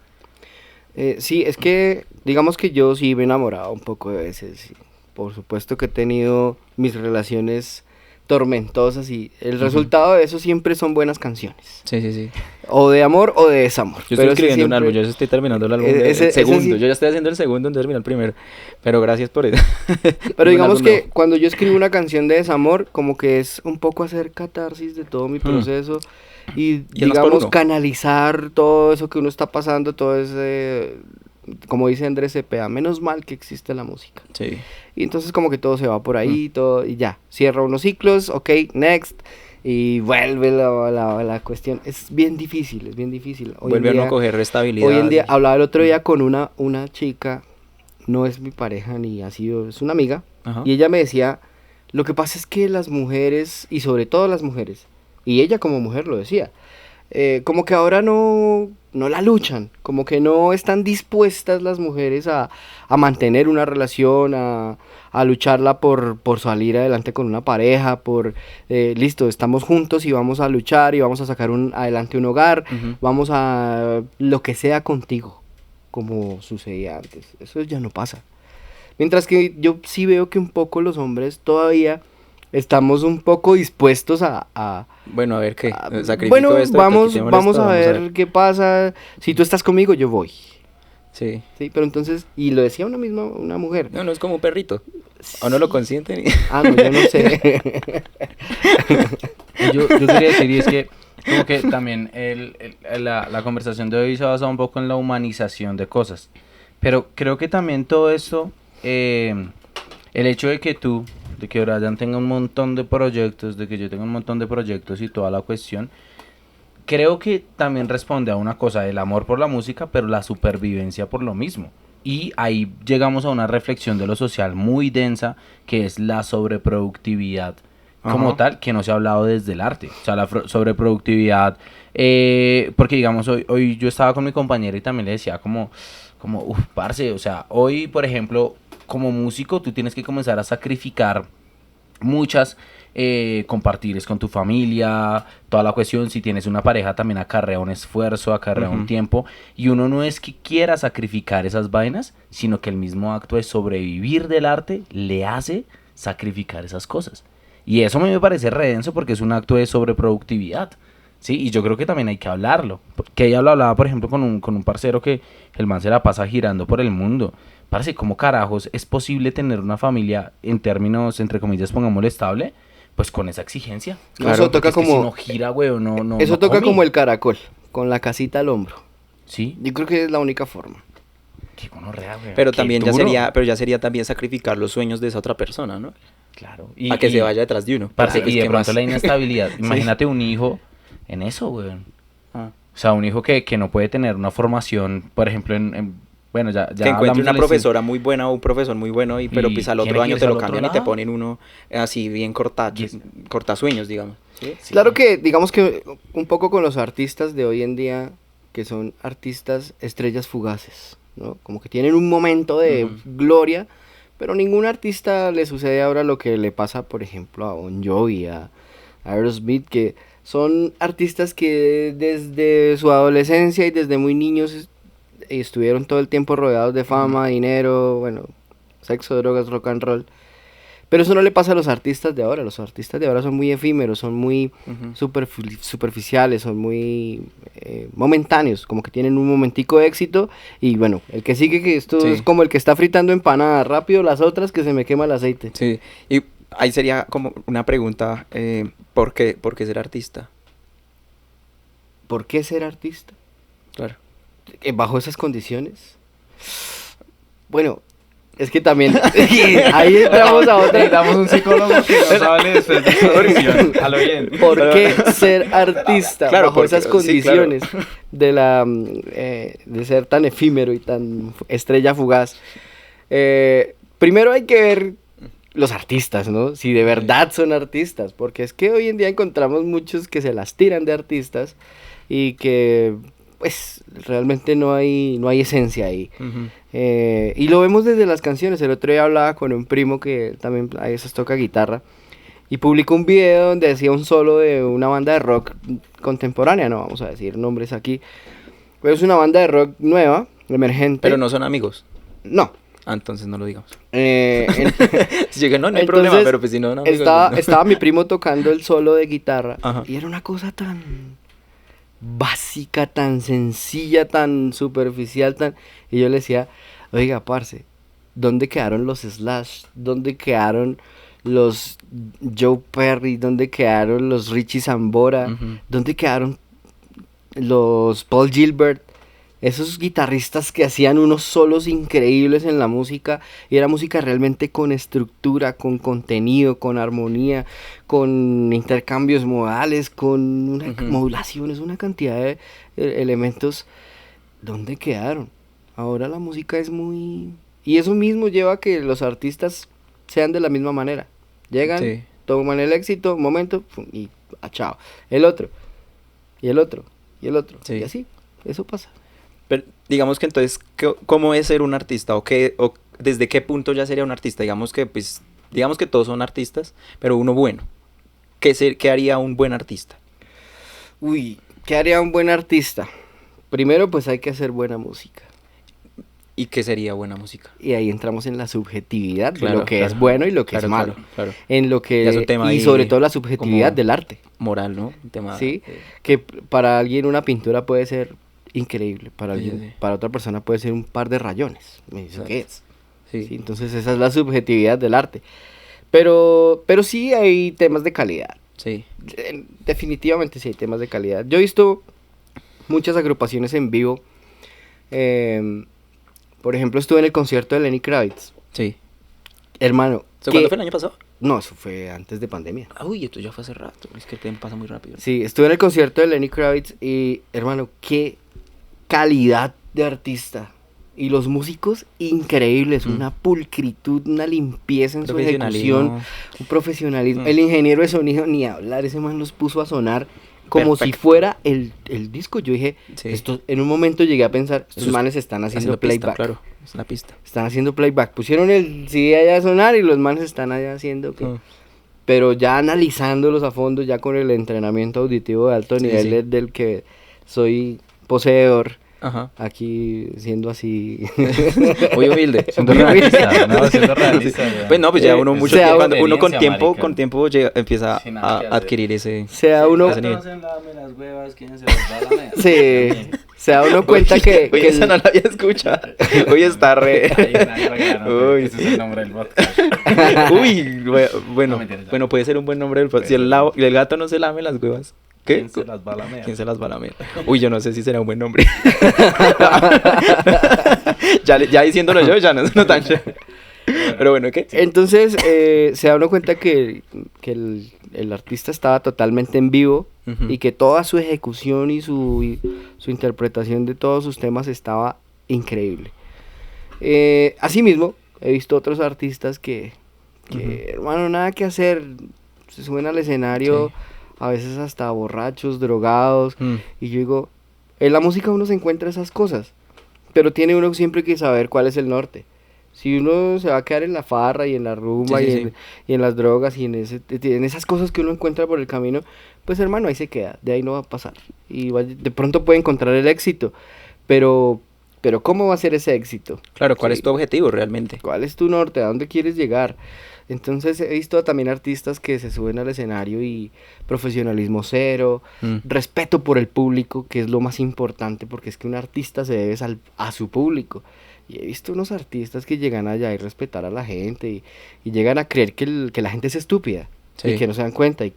Sí, es que digamos que yo sí me he enamorado un poco de veces. Sí. Por supuesto que he tenido mis relaciones tormentosas y el resultado de eso siempre son buenas canciones. Sí, sí, sí. O de amor o de desamor. Yo estoy Pero sí escribiendo un siempre- álbum, yo estoy terminando el álbum, ese el segundo. sí. Yo ya estoy haciendo el segundo, entonces terminé el primero. Pero gracias por eso. Pero Un digamos álbum que nuevo. cuando yo escribo una canción de desamor, como que es un poco hacer catarsis de todo mi proceso y Y es más por digamos uno. canalizar todo eso que uno está pasando, todo ese, como dice Andrés Cepeda, menos mal que existe la música. Sí. Y entonces como que todo se va por ahí, todo, y ya, cierra unos ciclos, ok, next, y vuelve la cuestión. Es bien difícil, es bien difícil. Hoy en Vuelve a no día- coger estabilidad. Hoy en día, hablaba el otro día con una chica, no es mi pareja ni ha sido, es una amiga, Ajá. y ella me decía, lo que pasa es que las mujeres, y sobre todo las mujeres, y ella como mujer lo decía, como que ahora no la luchan, como que no están dispuestas las mujeres a mantener una relación, a lucharla por salir adelante con una pareja, listo, estamos juntos y vamos a luchar y vamos a sacar adelante un hogar, Ujú. vamos a lo que sea contigo, como sucedía antes. Eso ya no pasa. Mientras que yo sí veo que un poco los hombres todavía estamos un poco dispuestos Bueno, a ver qué. Sacrifico bueno, esto, vamos quitémosle a esto, ver qué pasa. Si tú estás conmigo, yo voy. Sí. Sí, pero entonces, y lo decía una mujer. No, no es como un perrito. O no lo consienten. Ah, no, yo no sé. Y yo quería decir, y es que como que también la conversación de hoy se basa un poco en la humanización de cosas. Pero creo que también todo esto, el hecho de que Brian tenga un montón de proyectos, de que yo tenga un montón de proyectos y toda la cuestión, creo que también responde a una cosa, el amor por la música, pero la supervivencia por lo mismo. Y ahí llegamos a una reflexión de lo social muy densa, que es la sobreproductividad como Ajá. tal, que no se ha hablado desde el arte. O sea, la sobreproductividad, porque digamos, hoy yo estaba con mi compañero y también le decía parce, o sea, hoy, por ejemplo, como músico, tú tienes que comenzar a sacrificar muchas compartires con tu familia, toda la cuestión, si tienes una pareja también acarrea un esfuerzo, acarrea un Ujú. tiempo, y uno no es que quiera sacrificar esas vainas, sino que el mismo acto de sobrevivir del arte le hace sacrificar esas cosas. Y eso a mí me parece redenso porque es un acto de sobreproductividad. Sí, y yo creo que también hay que hablarlo. Que ella lo hablaba, por ejemplo, con un parcero que el man se la pasa girando por el mundo. Parece, ¿cómo carajos es posible tener una familia en términos, entre comillas, pongámosle estable? Pues con esa exigencia. No, Claro, eso Porque toca es que si como, no gira, güey, no eso toca come. como el caracol, con la casita al hombro. Sí, Yo creo que es la única forma. qué gonorrea, güey. Pero Qué también duro. ya sería también sacrificar los sueños de esa otra persona, ¿no? Claro. A que se vaya detrás de uno. Parce, Pues, y de ¿qué pronto más? la inestabilidad. Sí. Imagínate un hijo en eso, güey. Ah. O sea, un hijo que no puede tener una formación, por ejemplo, bueno, ya Que encuentre hablamos una de la profesora muy buena o un profesor muy bueno, pero Y pues al tiene otro que año irse te al lo otro cambian y te lado. ponen uno así bien Y es- cortasueños, digamos. ¿Sí? Sí. Claro que, digamos que un poco con los artistas de hoy en día, que son artistas estrellas fugaces, ¿no? Como que tienen un momento de Ujú. gloria, pero ningún artista le sucede ahora lo que le pasa, por ejemplo, a Bon Jovi, a Aerosmith, que son artistas que desde su adolescencia y desde muy niños estuvieron todo el tiempo rodeados de fama, dinero, bueno, sexo, drogas, rock and roll. Pero eso no le pasa a los artistas de ahora. Los artistas de ahora son muy efímeros, son muy Ujú. superficiales, son muy momentáneos. Como que tienen un momentico de éxito. Y bueno, el que sigue, que esto Sí. es como el que está fritando empanadas rápido, las otras que se me quema el aceite. Sí, y ahí sería como una pregunta, por qué ser artista? ¿Por qué ser artista? Claro. Bajo esas condiciones. Bueno, es que también ahí entramos a otra. Necesitamos un psicólogo que nos hable de esta condición. A lo bien. ¿Por qué ser artista Claro, bajo porque- esas sí, condiciones de de ser tan efímero y tan estrella fugaz? Primero hay que ver los artistas, ¿no? Si de verdad son artistas, porque es que hoy en día encontramos muchos que se las tiran de artistas y que pues realmente no hay esencia ahí. Ujú. Y lo vemos desde las canciones. El otro día hablaba con un primo que también a veces toca guitarra y publicó un video donde hacía un solo de una banda de rock contemporánea, no vamos a decir nombres aquí, pero es una banda de rock nueva, emergente. Pero no son amigos. No. Ah, entonces no lo digamos. En- Si llegué, no hay Entonces, problema, pero pues si no, no amigos, estaba, no. estaba mi primo tocando el solo de guitarra Ajá. y era una cosa tan básica, tan sencilla, tan superficial, tan... Y yo le decía, oiga, parce, ¿dónde quedaron los Slash? ¿Dónde quedaron los Joe Perry? ¿Dónde quedaron los Richie Sambora? Ujú. ¿Dónde quedaron los Paul Gilbert? Esos guitarristas que hacían unos solos increíbles en la música, y era música realmente con estructura, con contenido, con armonía, con intercambios modales, con una Ujú. modulaciones, una cantidad de elementos. ¿Dónde quedaron? Ahora la música es muy... Y eso mismo lleva a que los artistas sean de la misma manera. Llegan, Sí. toman el éxito, un momento, pum, y chao. El otro, y el otro, y el otro. Sí. Y así, eso pasa. Pero digamos que entonces, ¿cómo es ser un artista? O desde qué punto ya sería un artista? Digamos que todos son artistas, pero uno bueno. ¿Qué haría un buen artista? Uy, ¿qué haría un buen artista? Primero, pues hay que hacer buena música. ¿Y qué sería buena música? Y ahí entramos en la subjetividad de Claro, lo que claro. es bueno y lo que Claro, es malo. claro, claro. En lo que Ya es un tema y ahí sobre todo la subjetividad como del arte. Moral, ¿no? Un tema Sí, que para alguien una pintura puede ser increíble, para Sí, alguien, sí. para otra persona puede ser un par de rayones. Me dice, Exacto. ¿qué es? Sí. Sí, entonces esa es la subjetividad del arte. Pero sí hay temas de calidad. Sí. Definitivamente sí hay temas de calidad. Yo he visto muchas agrupaciones en vivo. Por ejemplo, estuve en el concierto de Lenny Kravitz. Sí. Hermano, ¿Eso cuándo fue el año pasado? No, eso fue antes de pandemia. Uy, esto ya fue hace rato. Es que el tiempo pasa muy rápido. Sí, estuve en el concierto de Lenny Kravitz y, hermano, qué calidad de artista. Y los músicos, increíbles, una pulcritud, una limpieza en su ejecución, un profesionalismo. El ingeniero de sonido, ni hablar, ese man los puso a sonar como si fuera el disco. Yo dije, esto, en un momento llegué a pensar, estos manes están haciendo playback. Pista, claro, es la pista. Están haciendo playback. Pusieron el CD allá a sonar y los manes están allá haciendo... Pero ya analizándolos a fondo, ya con el entrenamiento auditivo de alto nivel del que soy poseedor... Ajá. Aquí siendo así muy humilde, siendo realista, no, siendo realista. Pues no, pues ya uno mucho sea, cuando uno con tiempo marica. empieza a adquirir ese uno ese nivel. Sí, se da uno cuenta que esa no la había escuchado. Hoy está re. Uy, ese es el nombre del podcast. Uy, bueno, puede ser un buen nombre del podcast. Si el gato no se lame las huevas. ¿Qué? ¿Quién se las va a lamer? ¿Quién se las va a lamer? Uy, yo no sé si será un buen nombre. ya diciéndolo yo, ya no es tan chévere. Pero bueno, ¿qué? Entonces, se da uno cuenta que el artista estaba totalmente en vivo y que toda su ejecución y su interpretación de todos sus temas estaba increíble. Asimismo, he visto otros artistas que hermano, nada que hacer, se suben al escenario... A veces hasta borrachos, drogados. Y yo digo, en la música uno se encuentra esas cosas. Pero tiene uno siempre que saber cuál es el norte. Si uno se va a quedar en la farra y en la rumba y en las drogas y en esas cosas que uno encuentra por el camino, pues hermano, ahí se queda. De ahí no va a pasar. Y de pronto puede encontrar el éxito. Pero ¿cómo va a ser ese éxito? Claro, ¿cuál es tu objetivo realmente? ¿Cuál es tu norte? ¿A dónde quieres llegar? Entonces he visto también artistas que se suben al escenario y profesionalismo cero, respeto por el público, que es lo más importante, porque es que un artista se debe a su público. Y he visto unos artistas que llegan allá y respetar a la gente y llegan a creer que la gente es estúpida. Y que no se dan cuenta y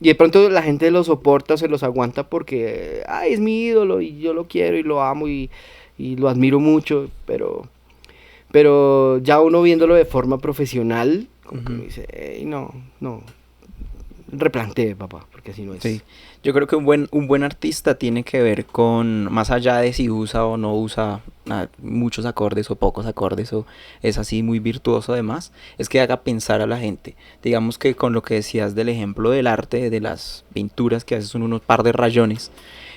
de pronto la gente lo soporta o se los aguanta porque es mi ídolo y yo lo quiero y lo amo y lo admiro mucho, pero ya uno viéndolo de forma profesional, como que me dice, no, replantee, papá, porque así no es. Sí. Yo creo que un buen artista tiene que ver con, más allá de si usa o no usa muchos acordes o pocos acordes, o es así muy virtuoso además, es que haga pensar a la gente. Digamos que con lo que decías del ejemplo del arte, de las pinturas, que a veces son unos par de rayones,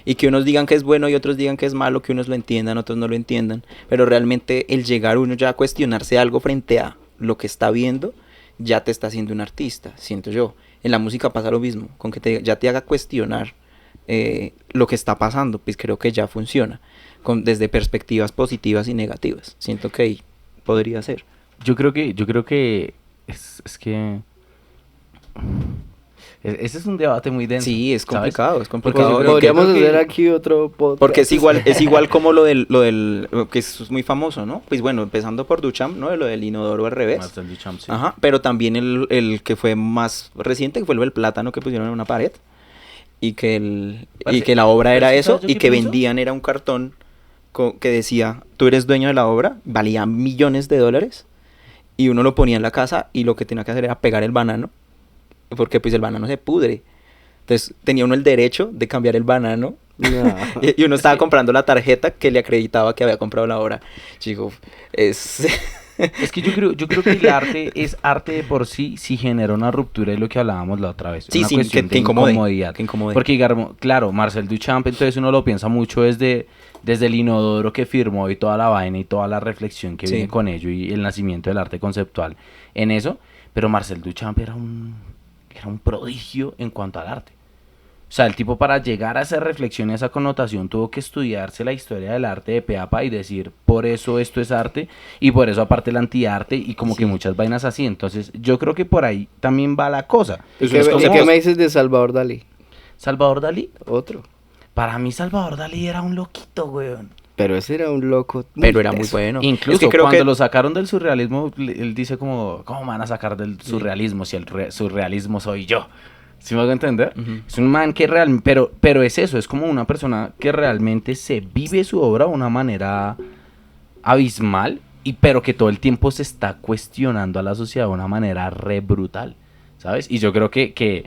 y que unos digan que es bueno y otros digan que es malo, que unos lo entiendan, otros no lo entiendan, pero realmente el llegar uno ya a cuestionarse algo frente a lo que está viendo, ya te está haciendo un artista, siento yo. En la música pasa lo mismo, con que ya te haga cuestionar lo que está pasando, pues creo que ya funciona, desde perspectivas positivas y negativas. Siento que ahí podría ser. Yo creo que es que ese es un debate muy denso. Sí, es complicado, ¿sabes? Es complicado. Podríamos hacer aquí otro podcast. Porque es igual como lo del que es muy famoso, ¿no? Pues bueno, empezando por Duchamp, ¿no? Lo del inodoro al revés. Marcel Duchamp, sí. Ajá, pero también el que fue más reciente, que fue lo del plátano que pusieron en una pared. Y que la obra era eso, y que vendían era un cartón que decía, tú eres dueño de la obra, valía millones de dólares, y uno lo ponía en la casa y lo que tenía que hacer era pegar el banano, porque pues el banano se pudre. Entonces tenía uno el derecho de cambiar el banano. No. Y uno estaba comprando la tarjeta que le acreditaba que había comprado la obra. Chico, es que yo creo que el arte es arte de por sí si genera una ruptura de lo que hablábamos la otra vez. Sí, una cuestión que de incomodidad. Porque digamos, claro, Marcel Duchamp, entonces uno lo piensa mucho desde el inodoro que firmó y toda la vaina y toda la reflexión que viene con ello y el nacimiento del arte conceptual en eso, pero Marcel Duchamp era un prodigio en cuanto al arte. O sea, el tipo para llegar a esa reflexión y a esa connotación tuvo que estudiarse la historia del arte de pe a pa y decir, por eso esto es arte y por eso aparte el antiarte y como que muchas vainas así. Entonces yo creo que por ahí también va la cosa. ¿Y qué me dices de Salvador Dalí? ¿Salvador Dalí? Otro. Para mí Salvador Dalí era un loquito, weón. Pero ese era un loco. Pero era muy bueno. Incluso es que cuando lo sacaron del surrealismo, él dice como, ¿cómo me van a sacar del surrealismo si el surrealismo soy yo? ¿Sí me hago entender? Es un man que pero es eso, es como una persona que realmente se vive su obra de una manera abismal, pero que todo el tiempo se está cuestionando a la sociedad de una manera re brutal, ¿sabes? Y yo creo que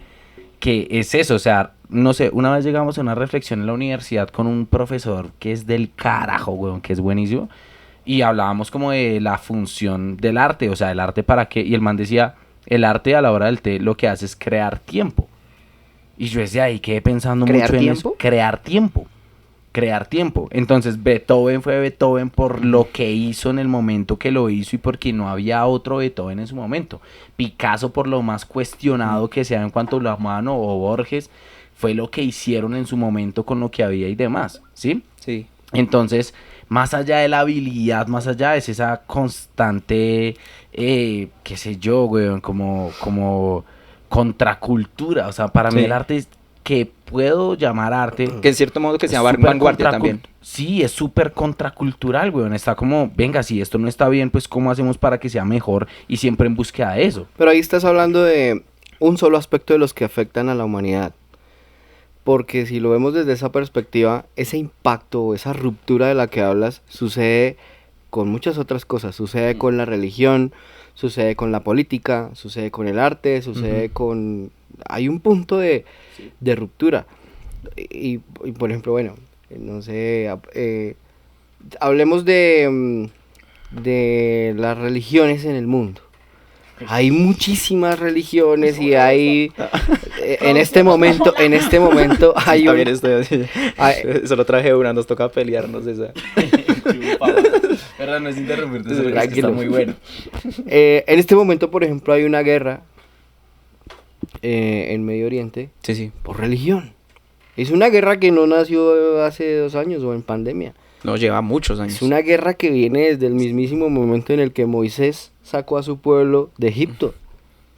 es eso, o sea, no sé, una vez llegamos a una reflexión en la universidad con un profesor que es del carajo, weón, que es buenísimo, Y hablábamos como de la función del arte, o sea, el arte para qué. Y el man decía, el arte a la hora del té lo que hace es crear tiempo. Y yo desde ahí quedé pensando ¿Crear mucho en tiempo? eso. Crear tiempo. Entonces Beethoven fue Beethoven por lo que hizo en el momento que lo hizo y porque no había otro Beethoven en su momento. Picasso por lo más cuestionado que sea en cuanto a la mano, o Borges, fue lo que hicieron en su momento con lo que había y demás, ¿sí? Sí. Entonces, más allá de la habilidad, más allá es esa constante, qué sé yo, weón, como contracultura. O sea, para mí Sí. el arte es que puedo llamar arte. Que en cierto modo que sea súper vanguardia contracul- también. Sí, es súper contracultural, weón. Está como, venga, si esto no está bien, pues ¿cómo hacemos para que sea mejor? Y siempre en búsqueda de eso. Pero ahí estás hablando de un solo aspecto de los que afectan a la humanidad. Porque si lo vemos desde esa perspectiva, ese impacto o esa ruptura de la que hablas sucede con muchas otras cosas. Sucede con la religión, sucede con la política, sucede con el arte, sucede con... Hay un punto de ruptura. Y, por ejemplo, bueno, no sé, hablemos de las religiones en el mundo. Hay muchísimas religiones y hay en este momento hay También un, estoy así. hay- Solo traje una, nos toca pelearnos esa. Perdón, no es interrumpirte, solo que es que está está muy muy bueno. en este momento, por ejemplo, hay una guerra en Medio Oriente Sí, sí. por religión. Es una guerra que no nació hace 2 años o en pandemia. No, lleva muchos años. Es una guerra que viene desde el mismísimo momento en el que Moisés sacó a su pueblo de Egipto,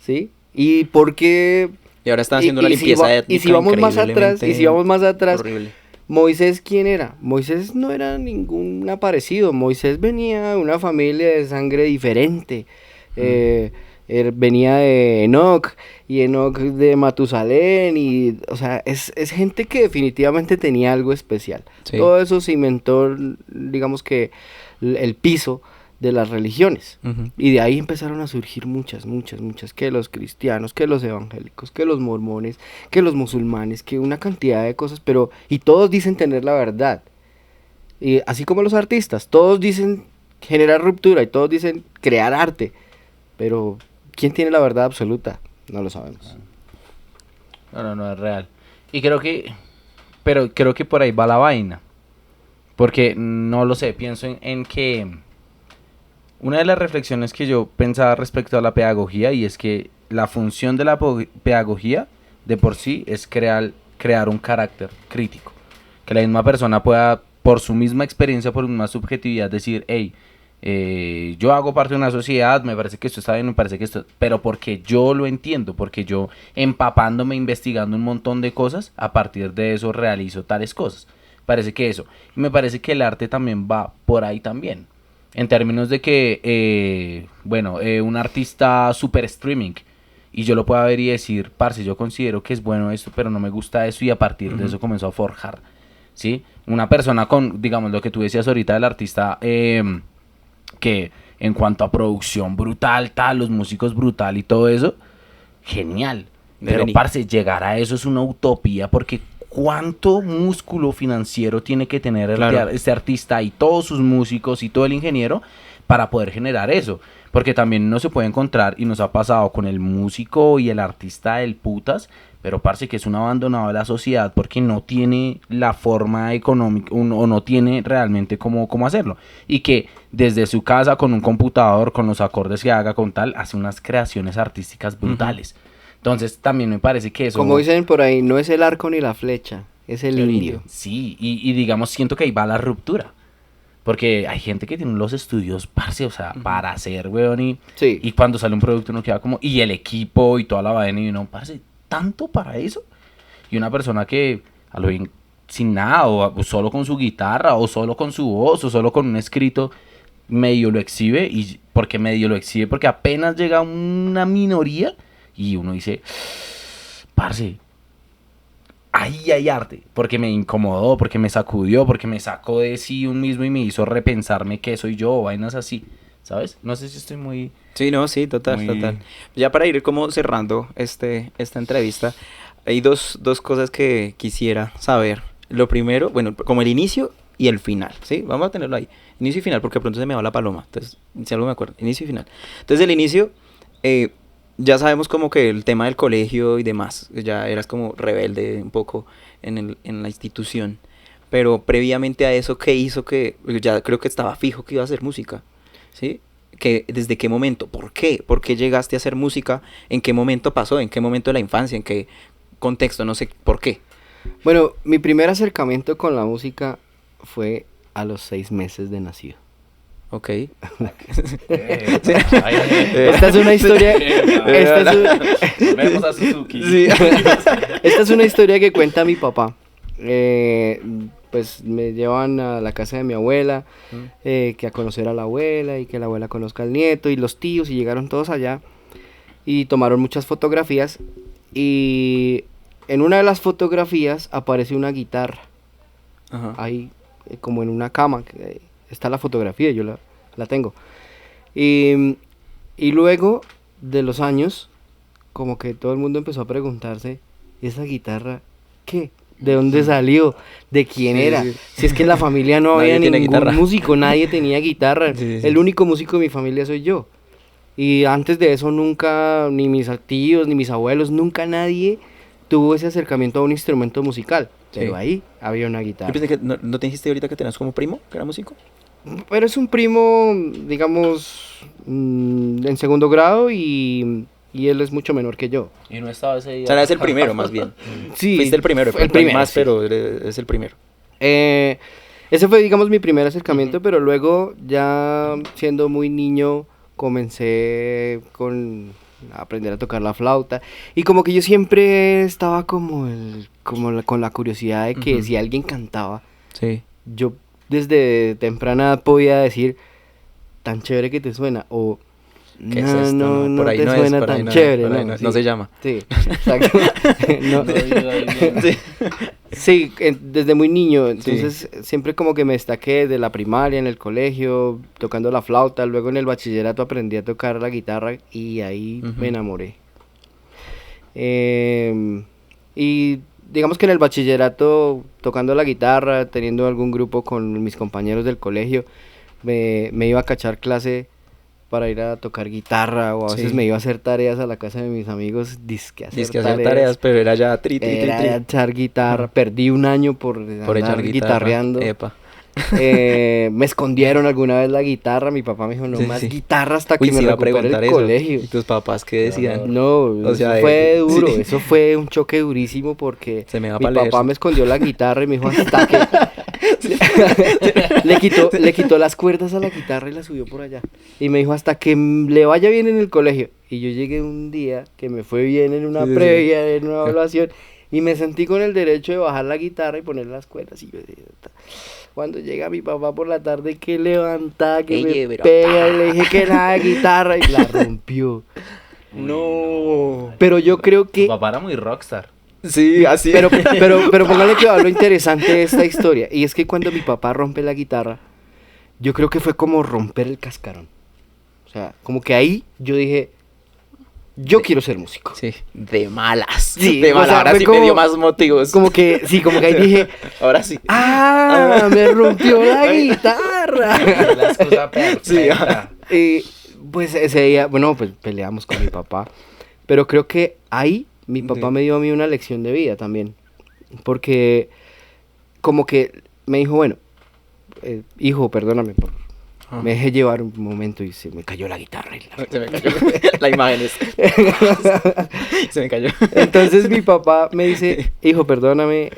¿sí? Y porque Y ahora están haciendo una limpieza étnica y si vamos más atrás, increíblemente horrible. Moisés, ¿quién era? Moisés no era ningún aparecido. Moisés venía de una familia de sangre diferente. Venía de Enoc y Enoc de Matusalén. Y, o sea, es gente que definitivamente tenía algo especial. Sí. Todo eso cimentó, digamos que, el piso de las religiones. Ujú. Y de ahí empezaron a surgir muchas, que los cristianos, que los evangélicos, que los mormones, que los musulmanes, que una cantidad de cosas, pero, y todos dicen tener la verdad. Y así como los artistas, todos dicen generar ruptura y todos dicen crear arte, pero ¿quién tiene la verdad absoluta? No lo sabemos. No es real. Y pero creo que por ahí va la vaina. Porque no lo sé, pienso en que una de las reflexiones que yo pensaba respecto a la pedagogía, y es que la función de la pedagogía de por sí es crear un carácter crítico. Que la misma persona pueda, por su misma experiencia, por su misma subjetividad, decir, hey, yo hago parte de una sociedad, me parece que esto está bien, me parece que esto... Pero porque yo lo entiendo, porque yo empapándome, investigando un montón de cosas, a partir de eso realizo tales cosas. Parece que eso. Y me parece que el arte también va por ahí también. En términos de que, un artista super streaming, y yo lo pueda ver y decir, parce, yo considero que es bueno esto, pero no me gusta eso, y a partir de eso comenzó a forjar, ¿sí? Una persona con, digamos, lo que tú decías ahorita del artista, que en cuanto a producción brutal, tal, los músicos brutal y todo eso, genial. Pero, parce, llegar a eso es una utopía, porque ¿cuánto músculo financiero tiene que tener este artista y todos sus músicos y todo el ingeniero para poder generar eso? Porque también no se puede encontrar, y nos ha pasado con el músico y el artista del putas, pero parce que es un abandonado de la sociedad porque no tiene la forma económica o no tiene realmente cómo hacerlo. Y que desde su casa, con un computador, con los acordes que haga, con tal, hace unas creaciones artísticas brutales. Entonces también me parece que eso... Como dicen por ahí, no es el arco ni la flecha, es el indio. Sí, y digamos, siento que ahí va la ruptura. Porque hay gente que tiene los estudios, parce, o sea, para hacer, weón, y cuando sale un producto uno queda como... Y el equipo y toda la vaina, y uno, parce, ¿tanto para eso? Y una persona que, a lo bien, sin nada, o solo con su guitarra, o solo con su voz, o solo con un escrito, medio lo exhibe, porque apenas llega una minoría... Y uno dice, parce, ahí hay arte, porque me incomodó, porque me sacudió, porque me sacó de sí un mismo y me hizo repensarme qué soy yo, vainas así, ¿sabes? No sé si estoy muy... Sí, no, sí, total. Ya para ir como cerrando esta entrevista, hay dos cosas que quisiera saber. Lo primero, bueno, como el inicio y el final, ¿sí? Vamos a tenerlo ahí. Inicio y final, porque de pronto se me va la paloma. Entonces, si algo me acuerdo, inicio y final. Entonces, el inicio, ya sabemos como que el tema del colegio y demás, ya eras como rebelde un poco en la institución. Pero previamente a eso, ¿qué hizo que ya creo que estaba fijo que iba a hacer música? ¿Sí? ¿Desde qué momento? ¿Por qué? ¿Por qué llegaste a hacer música? ¿En qué momento pasó? ¿En qué momento de la infancia? ¿En qué contexto? No sé por qué. Bueno, mi primer acercamiento con la música fue a los 6 meses de nacido. Ok. Esta es una historia. Vemos a Suzuki. Sí. Esta es una historia que cuenta mi papá. Pues me llevan a la casa de mi abuela, que a conocer a la abuela y que la abuela conozca al nieto y los tíos, y llegaron todos allá y tomaron muchas fotografías, y en una de las fotografías aparece una guitarra. Ajá. Ahí como en una cama, está la fotografía, yo la tengo. Y luego de los años, como que todo el mundo empezó a preguntarse, ¿esa guitarra qué? ¿De dónde salió? ¿De quién era? Sí. Si es que en la familia no Nadie había tiene ningún guitarra. músico, nadie tenía guitarra. Sí. El único músico de mi familia soy yo. Y antes de eso nunca, ni mis tíos, ni mis abuelos, nunca nadie tuvo ese acercamiento a un instrumento musical. Pero Sí. ahí había una Yo guitarra. pensé que no te dijiste ahorita que tenías como primo, que era músico. Pero es un primo, digamos, en segundo grado, y él es mucho menor que yo. Y no estaba ese día. O sea, eres el primero, más bien. Sí, Fuiste el primero, fue el primero, más, sí. pero es el primero. Ese fue, digamos, mi primer acercamiento, pero luego, ya siendo muy niño, comencé a aprender a tocar la flauta. Y como que yo siempre estaba con la curiosidad de que Ujú. si alguien cantaba, Sí. yo desde temprana edad podía decir, tan chévere que te suena, o ¿Qué es esto? No, por ahí te no es, suena por ahí tan no es, chévere, por ahí ¿no? no es, Sí. no se llama. Sí, exacto. No. Sí. Sí, desde muy niño, entonces siempre como que me destaqué de la primaria, en el colegio, tocando la flauta, luego en el bachillerato aprendí a tocar la guitarra y ahí Ujú. me enamoré. Y digamos que en el bachillerato, tocando la guitarra, teniendo algún grupo con mis compañeros del colegio, me iba a cachar clase para ir a tocar guitarra, o a veces Sí. me iba a hacer tareas a la casa de mis amigos, dizque Dice hacer tareas, pero era ya tri, tri, tri, era tri. echar guitarra. Perdí un año por Por echar andar guitarra. guitarreando. Epa. Me escondieron alguna vez la guitarra. Mi papá me dijo, no Sí, más sí. guitarra hasta que Uy, me sí iba a recupere preguntar el eso. colegio. ¿Y tus papás qué decían? No, O sea, eso fue duro. sí. Eso fue un choque durísimo porque Se me va mi pa' leer, papá sí. me escondió la guitarra y me dijo hasta que... le quitó las cuerdas a la guitarra y la subió por allá. Y me dijo hasta que le vaya bien en el colegio. Y yo llegué un día que me fue bien en una Sí, sí, previa, en una evaluación, y me sentí con el derecho de bajar la guitarra y poner las cuerdas. Y yo decía, cuando llega mi papá por la tarde, que levanta, que Ey, me pero- pega, y le dije que nada de guitarra y la rompió. No. Pero yo creo Tu que... papá era muy rockstar. Sí, así. Pero póngale que va lo interesante de esta historia. Y es que cuando mi papá rompe la guitarra, yo creo que fue como romper el cascarón. O sea, como que ahí yo dije, yo quiero ser músico. Sí, de malas. Sí, de o malas. sea, Ahora fue sí como- me dio más motivos. Como que, sí, como que ahí dije, Ahora sí. ¡ah! Me rompió la guitarra. La excusa perfecta. Y pues ese día, bueno, pues peleamos con mi papá. Pero creo que ahí mi papá Sí. me dio a mí una lección de vida también. Porque como que me dijo, bueno, hijo, perdóname por... Ah. Me dejé llevar un momento y se me cayó la guitarra. Se me cayó la imagen. Se me cayó. Entonces mi papá me dice, hijo, perdóname,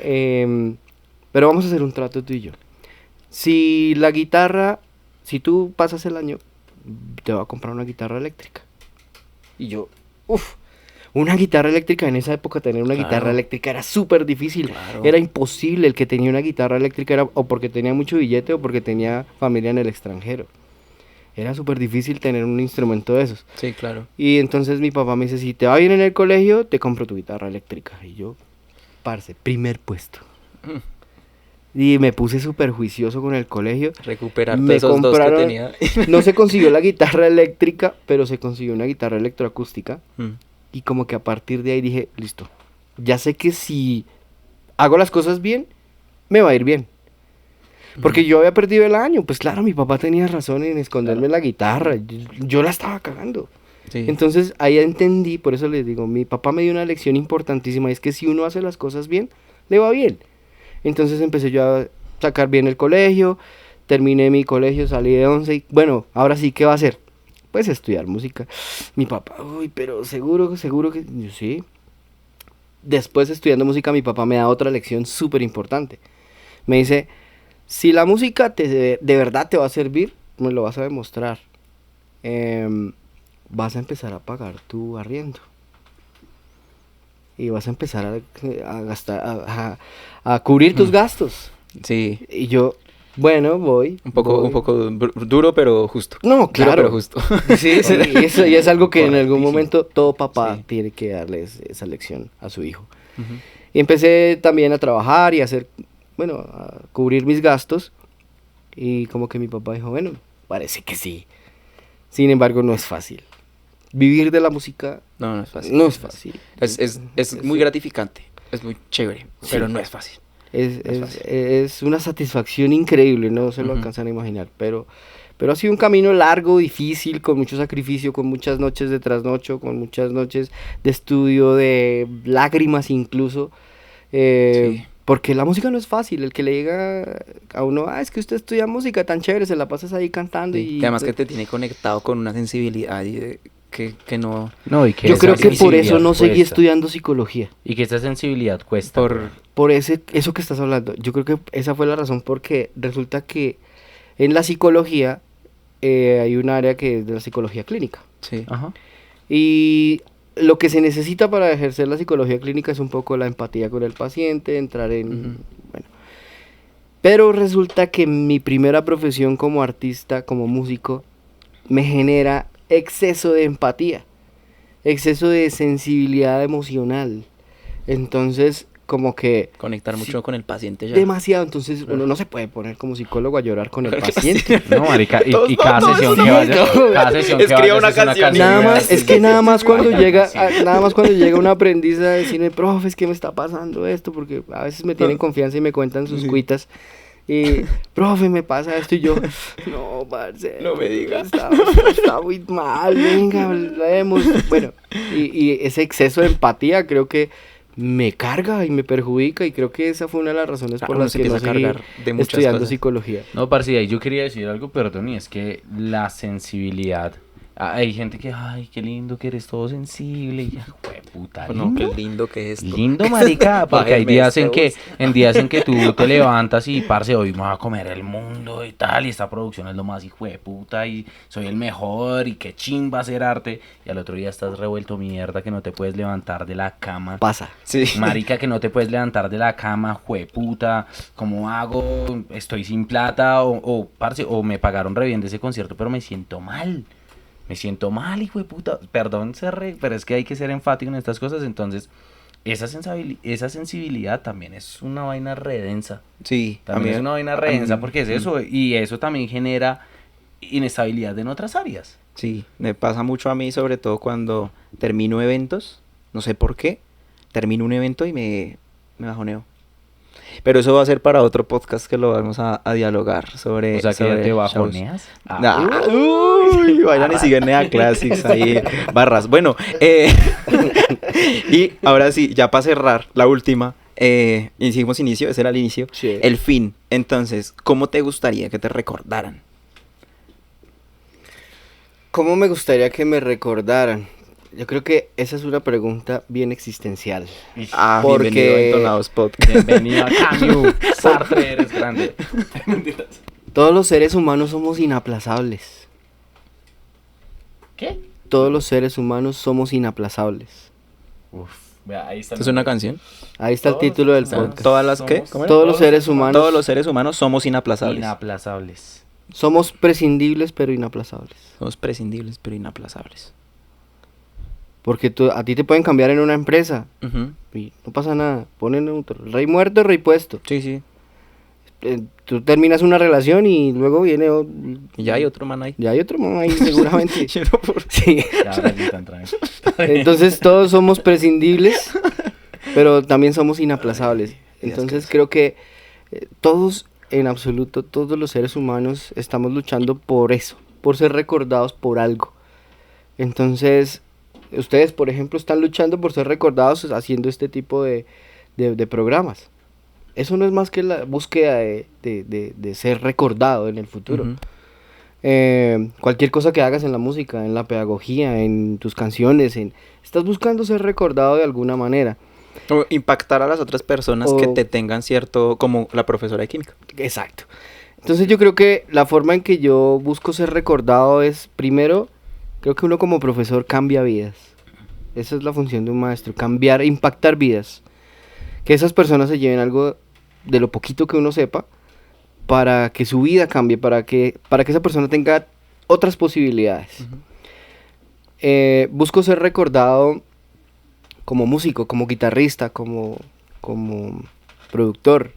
pero vamos a hacer un trato tú y yo. Si la guitarra, si tú pasas el año, te voy a comprar una guitarra eléctrica. Y yo, uff, una guitarra eléctrica, en esa época tener una Claro. guitarra eléctrica era súper difícil. Claro. Era imposible. El que tenía una guitarra eléctrica era o porque tenía mucho billete o porque tenía familia en el extranjero. Era súper difícil tener un instrumento de esos. Sí, claro. Y entonces mi papá me dice, si te va bien en el colegio, te compro tu guitarra eléctrica. Y yo, parce, primer puesto. Y me puse súper juicioso con el colegio. Recuperar Me todos esos dos que compraron- tenía. No se consiguió la guitarra eléctrica, pero se consiguió una guitarra electroacústica. Mm. Y como que a partir de ahí dije, listo, ya sé que si hago las cosas bien, me va a ir bien. Porque yo había perdido el año. Pues claro, mi papá tenía razón en esconderme la guitarra. Yo la estaba cagando. Sí. Entonces ahí entendí, por eso les digo, mi papá me dio una lección importantísima, es que si uno hace las cosas bien, le va bien. Entonces empecé yo a sacar bien el colegio, terminé mi colegio, salí de 11 y bueno, ahora sí, ¿qué va a hacer? Pues estudiar música. Mi papá, uy, pero seguro que... Yo sí. Después estudiando música, mi papá me da otra lección súper importante. Me dice, si la música de verdad te va a servir, me lo vas a demostrar. Vas a empezar a pagar tu arriendo. Y vas a empezar a gastar, a cubrir tus gastos. Sí. Y yo, bueno, voy. Un poco duro, pero justo. No, Duro, claro. pero justo. Sí, y es algo que en algún Correctísimo. momento todo papá Sí. tiene que darles esa lección a su hijo. Y empecé también a trabajar y a hacer, bueno, a cubrir mis gastos. Y como que mi papá dijo, bueno, parece que sí. Sin embargo, no es fácil. Vivir de la música No, no es fácil. no es fácil. Es muy gratificante. Es muy chévere, pero no es fácil. Es una satisfacción increíble, no se lo Ujú. alcanzan a imaginar, pero ha sido un camino largo, difícil, con mucho sacrificio, con muchas noches de trasnocho, con muchas noches de estudio, de lágrimas incluso, Sí. porque la música no es fácil, el que le diga a uno, es que usted estudia música tan chévere, se la pasas ahí cantando Sí. y... Además que te tiene conectado con una sensibilidad que no... No, y que Yo esa creo que por eso sensibilidad no seguí cuesta. estudiando psicología. Y que esa sensibilidad cuesta. Por eso que estás hablando. Yo creo que esa fue la razón porque resulta que en la psicología hay un área que es de la psicología clínica. Sí. Ajá. Y lo que se necesita para ejercer la psicología clínica es un poco la empatía con el paciente, entrar en... Ujú. Bueno. Pero resulta que mi primera profesión como artista, como músico, me genera exceso de empatía, exceso de sensibilidad emocional. Entonces, como que... Conectar mucho Sí. con el paciente ya. Demasiado, entonces uno no se puede poner como psicólogo a llorar con el paciente. No, marica, Todos- y cada todos sesión sí, que vaya, no. cada sesión que Escriba vayas una es una canción. canción. Nada nueva. más, es que nada más cuando Vaya, llega, sí. nada más cuando llega un aprendiz a decirme, profe, es que me está pasando esto, porque a veces me tienen confianza y me cuentan sus Sí. cuitas. Y, profe, me pasa esto y yo, no, parce, No me diga. está muy mal, venga, hablemos. Bueno, y ese exceso de empatía creo que me carga y me perjudica y creo que esa fue una de las razones por Uno las se que no empieza a seguí cargar de muchas estudiando cosas. psicología. No, parce, y ahí yo quería decir algo, perdón, y es que la sensibilidad. Hay gente que, ay, qué lindo que eres todo sensible. Y ya, puta, No, lindo. qué lindo que es esto. Lindo, marica, porque hay Bájeme días en esto, que, vos. en días en que tú te levantas y, parce, hoy me voy a comer el mundo y tal, y esta producción es lo más hijo de puta, y soy el mejor, y qué chimba hacer arte, y al otro día estás revuelto mierda que no te puedes levantar de la cama. Pasa. Sí. Marica, que no te puedes levantar de la cama, jueputa, ¿cómo hago? Estoy sin plata, parce, o me pagaron re bien de ese concierto, pero me siento mal. Me siento mal, hijo de puta. Perdón, pero es que hay que ser enfático en estas cosas. Entonces, esa sensibilidad también es una vaina redensa. Sí. También es una vaina redensa porque es eso. Y eso también genera inestabilidad en otras áreas. Sí, me pasa mucho a mí, sobre todo cuando termino eventos. No sé por qué. Termino un evento y me bajoneo. Pero eso va a ser para otro podcast que lo vamos a dialogar sobre. O sea, que ya sobre te shows. bajoneas. Uy, vayan y siguen Nea Classics ahí, barras. Bueno, y ahora sí, ya para cerrar, la última, hicimos inicio, ese era el inicio, Sí. el fin. Entonces, ¿cómo te gustaría que te recordaran? ¿Cómo me gustaría que me recordaran? Yo creo que esa es una pregunta bien existencial. Ah, Porque- bienvenido a Entonados Podcast. Bienvenido a Camus. Sartre, eres grande. Todos los seres humanos somos inaplazables. ¿Qué? Todos los seres humanos somos inaplazables. Uf, vea, ahí está. ¿Es una canción? Ahí está el Todos título del los seres podcast. ¿Todas las qué? somos- ¿Cómo era? Todos los seres humanos Todos los seres humanos somos inaplazables. Inaplazables. somos prescindibles pero inaplazables. Somos prescindibles, pero inaplazables. Porque a ti te pueden cambiar en una empresa Ujú. y no pasa nada. Ponen otro. Rey muerto, rey puesto. Sí, sí. Tú terminas una relación y luego viene... Y ya hay otro man ahí. Ya hay otro man ahí seguramente. Yo no por- Sí. Ya, ahora sí están tranquilos. Entonces todos somos prescindibles, pero también somos inaplazables. Dios Entonces Cristo. creo que todos en absoluto todos los seres humanos estamos luchando por eso, por ser recordados por algo. Entonces, ustedes, por ejemplo, están luchando por ser recordados haciendo este tipo de programas. Eso no es más que la búsqueda de ser recordado en el futuro. Ujú. Cualquier cosa que hagas en la música, en la pedagogía, en tus canciones, estás buscando ser recordado de alguna manera. O impactar a las otras personas que te tengan cierto, como la profesora de química. Exacto. Entonces yo creo que la forma en que yo busco ser recordado es, primero, creo que uno como profesor cambia vidas. Esa es la función de un maestro, cambiar, impactar vidas. Que esas personas se lleven algo de lo poquito que uno sepa para que su vida cambie, para que esa persona tenga otras posibilidades. Busco ser recordado como músico, como guitarrista, como productor.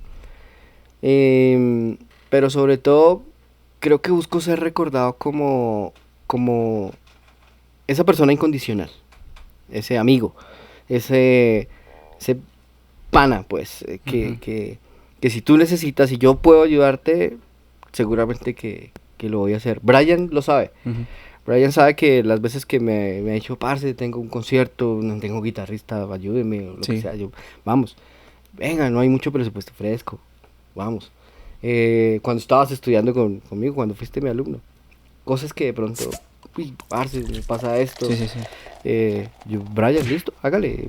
Pero sobre todo, creo que busco ser recordado como esa persona incondicional, ese amigo, ese pana, pues, que si tú necesitas y yo puedo ayudarte, seguramente que lo voy a hacer. Brian lo sabe. Brian sabe que las veces que me ha dicho, parce, tengo un concierto, no tengo guitarrista, ayúdeme, o lo que sea, yo, vamos, venga, no hay mucho presupuesto fresco, vamos. Cuando estabas estudiando conmigo, cuando fuiste mi alumno, cosas que de pronto, uy, parce, me pasa esto. Sí. Yo, Brian, listo, hágale.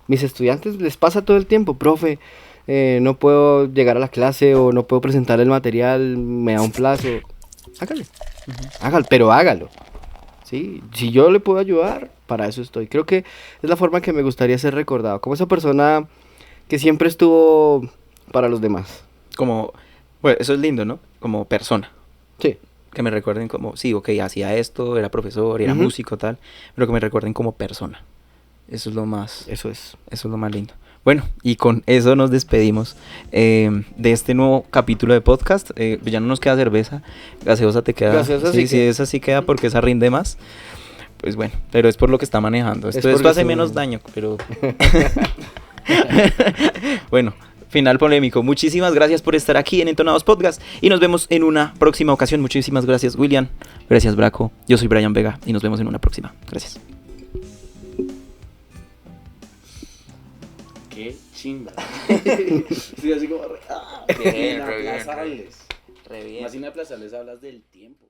Mis estudiantes les pasa todo el tiempo, profe, no puedo llegar a la clase o no puedo presentar el material, me da un plazo. Hágale, hágalo, pero hágalo. ¿Sí? Si yo le puedo ayudar, para eso estoy. Creo que es la forma que me gustaría ser recordado, como esa persona que siempre estuvo para los demás. Como, bueno, eso es lindo, ¿no? Como persona. Sí. Que me recuerden como, sí, ok, hacía esto, era profesor, era músico, tal, pero que me recuerden como persona. Eso es lo más... Eso es lo más lindo. Bueno, y con eso nos despedimos de este nuevo capítulo de podcast. Ya no nos queda cerveza, gaseosa te queda. Gaseosa sí, sí que... esa sí queda porque esa rinde más. Pues bueno, pero es por lo que está manejando. Esto hace menos daño, pero... Bueno, final polémico. Muchísimas gracias por estar aquí en Entonados Podcast y nos vemos en una próxima ocasión. Muchísimas gracias, William. Gracias, Braco. Yo soy Brian Vega y nos vemos en una próxima. Gracias. Qué chimba. Sí, así como... Bien, inaplazables. re bien. Más inaplazables hablas del tiempo.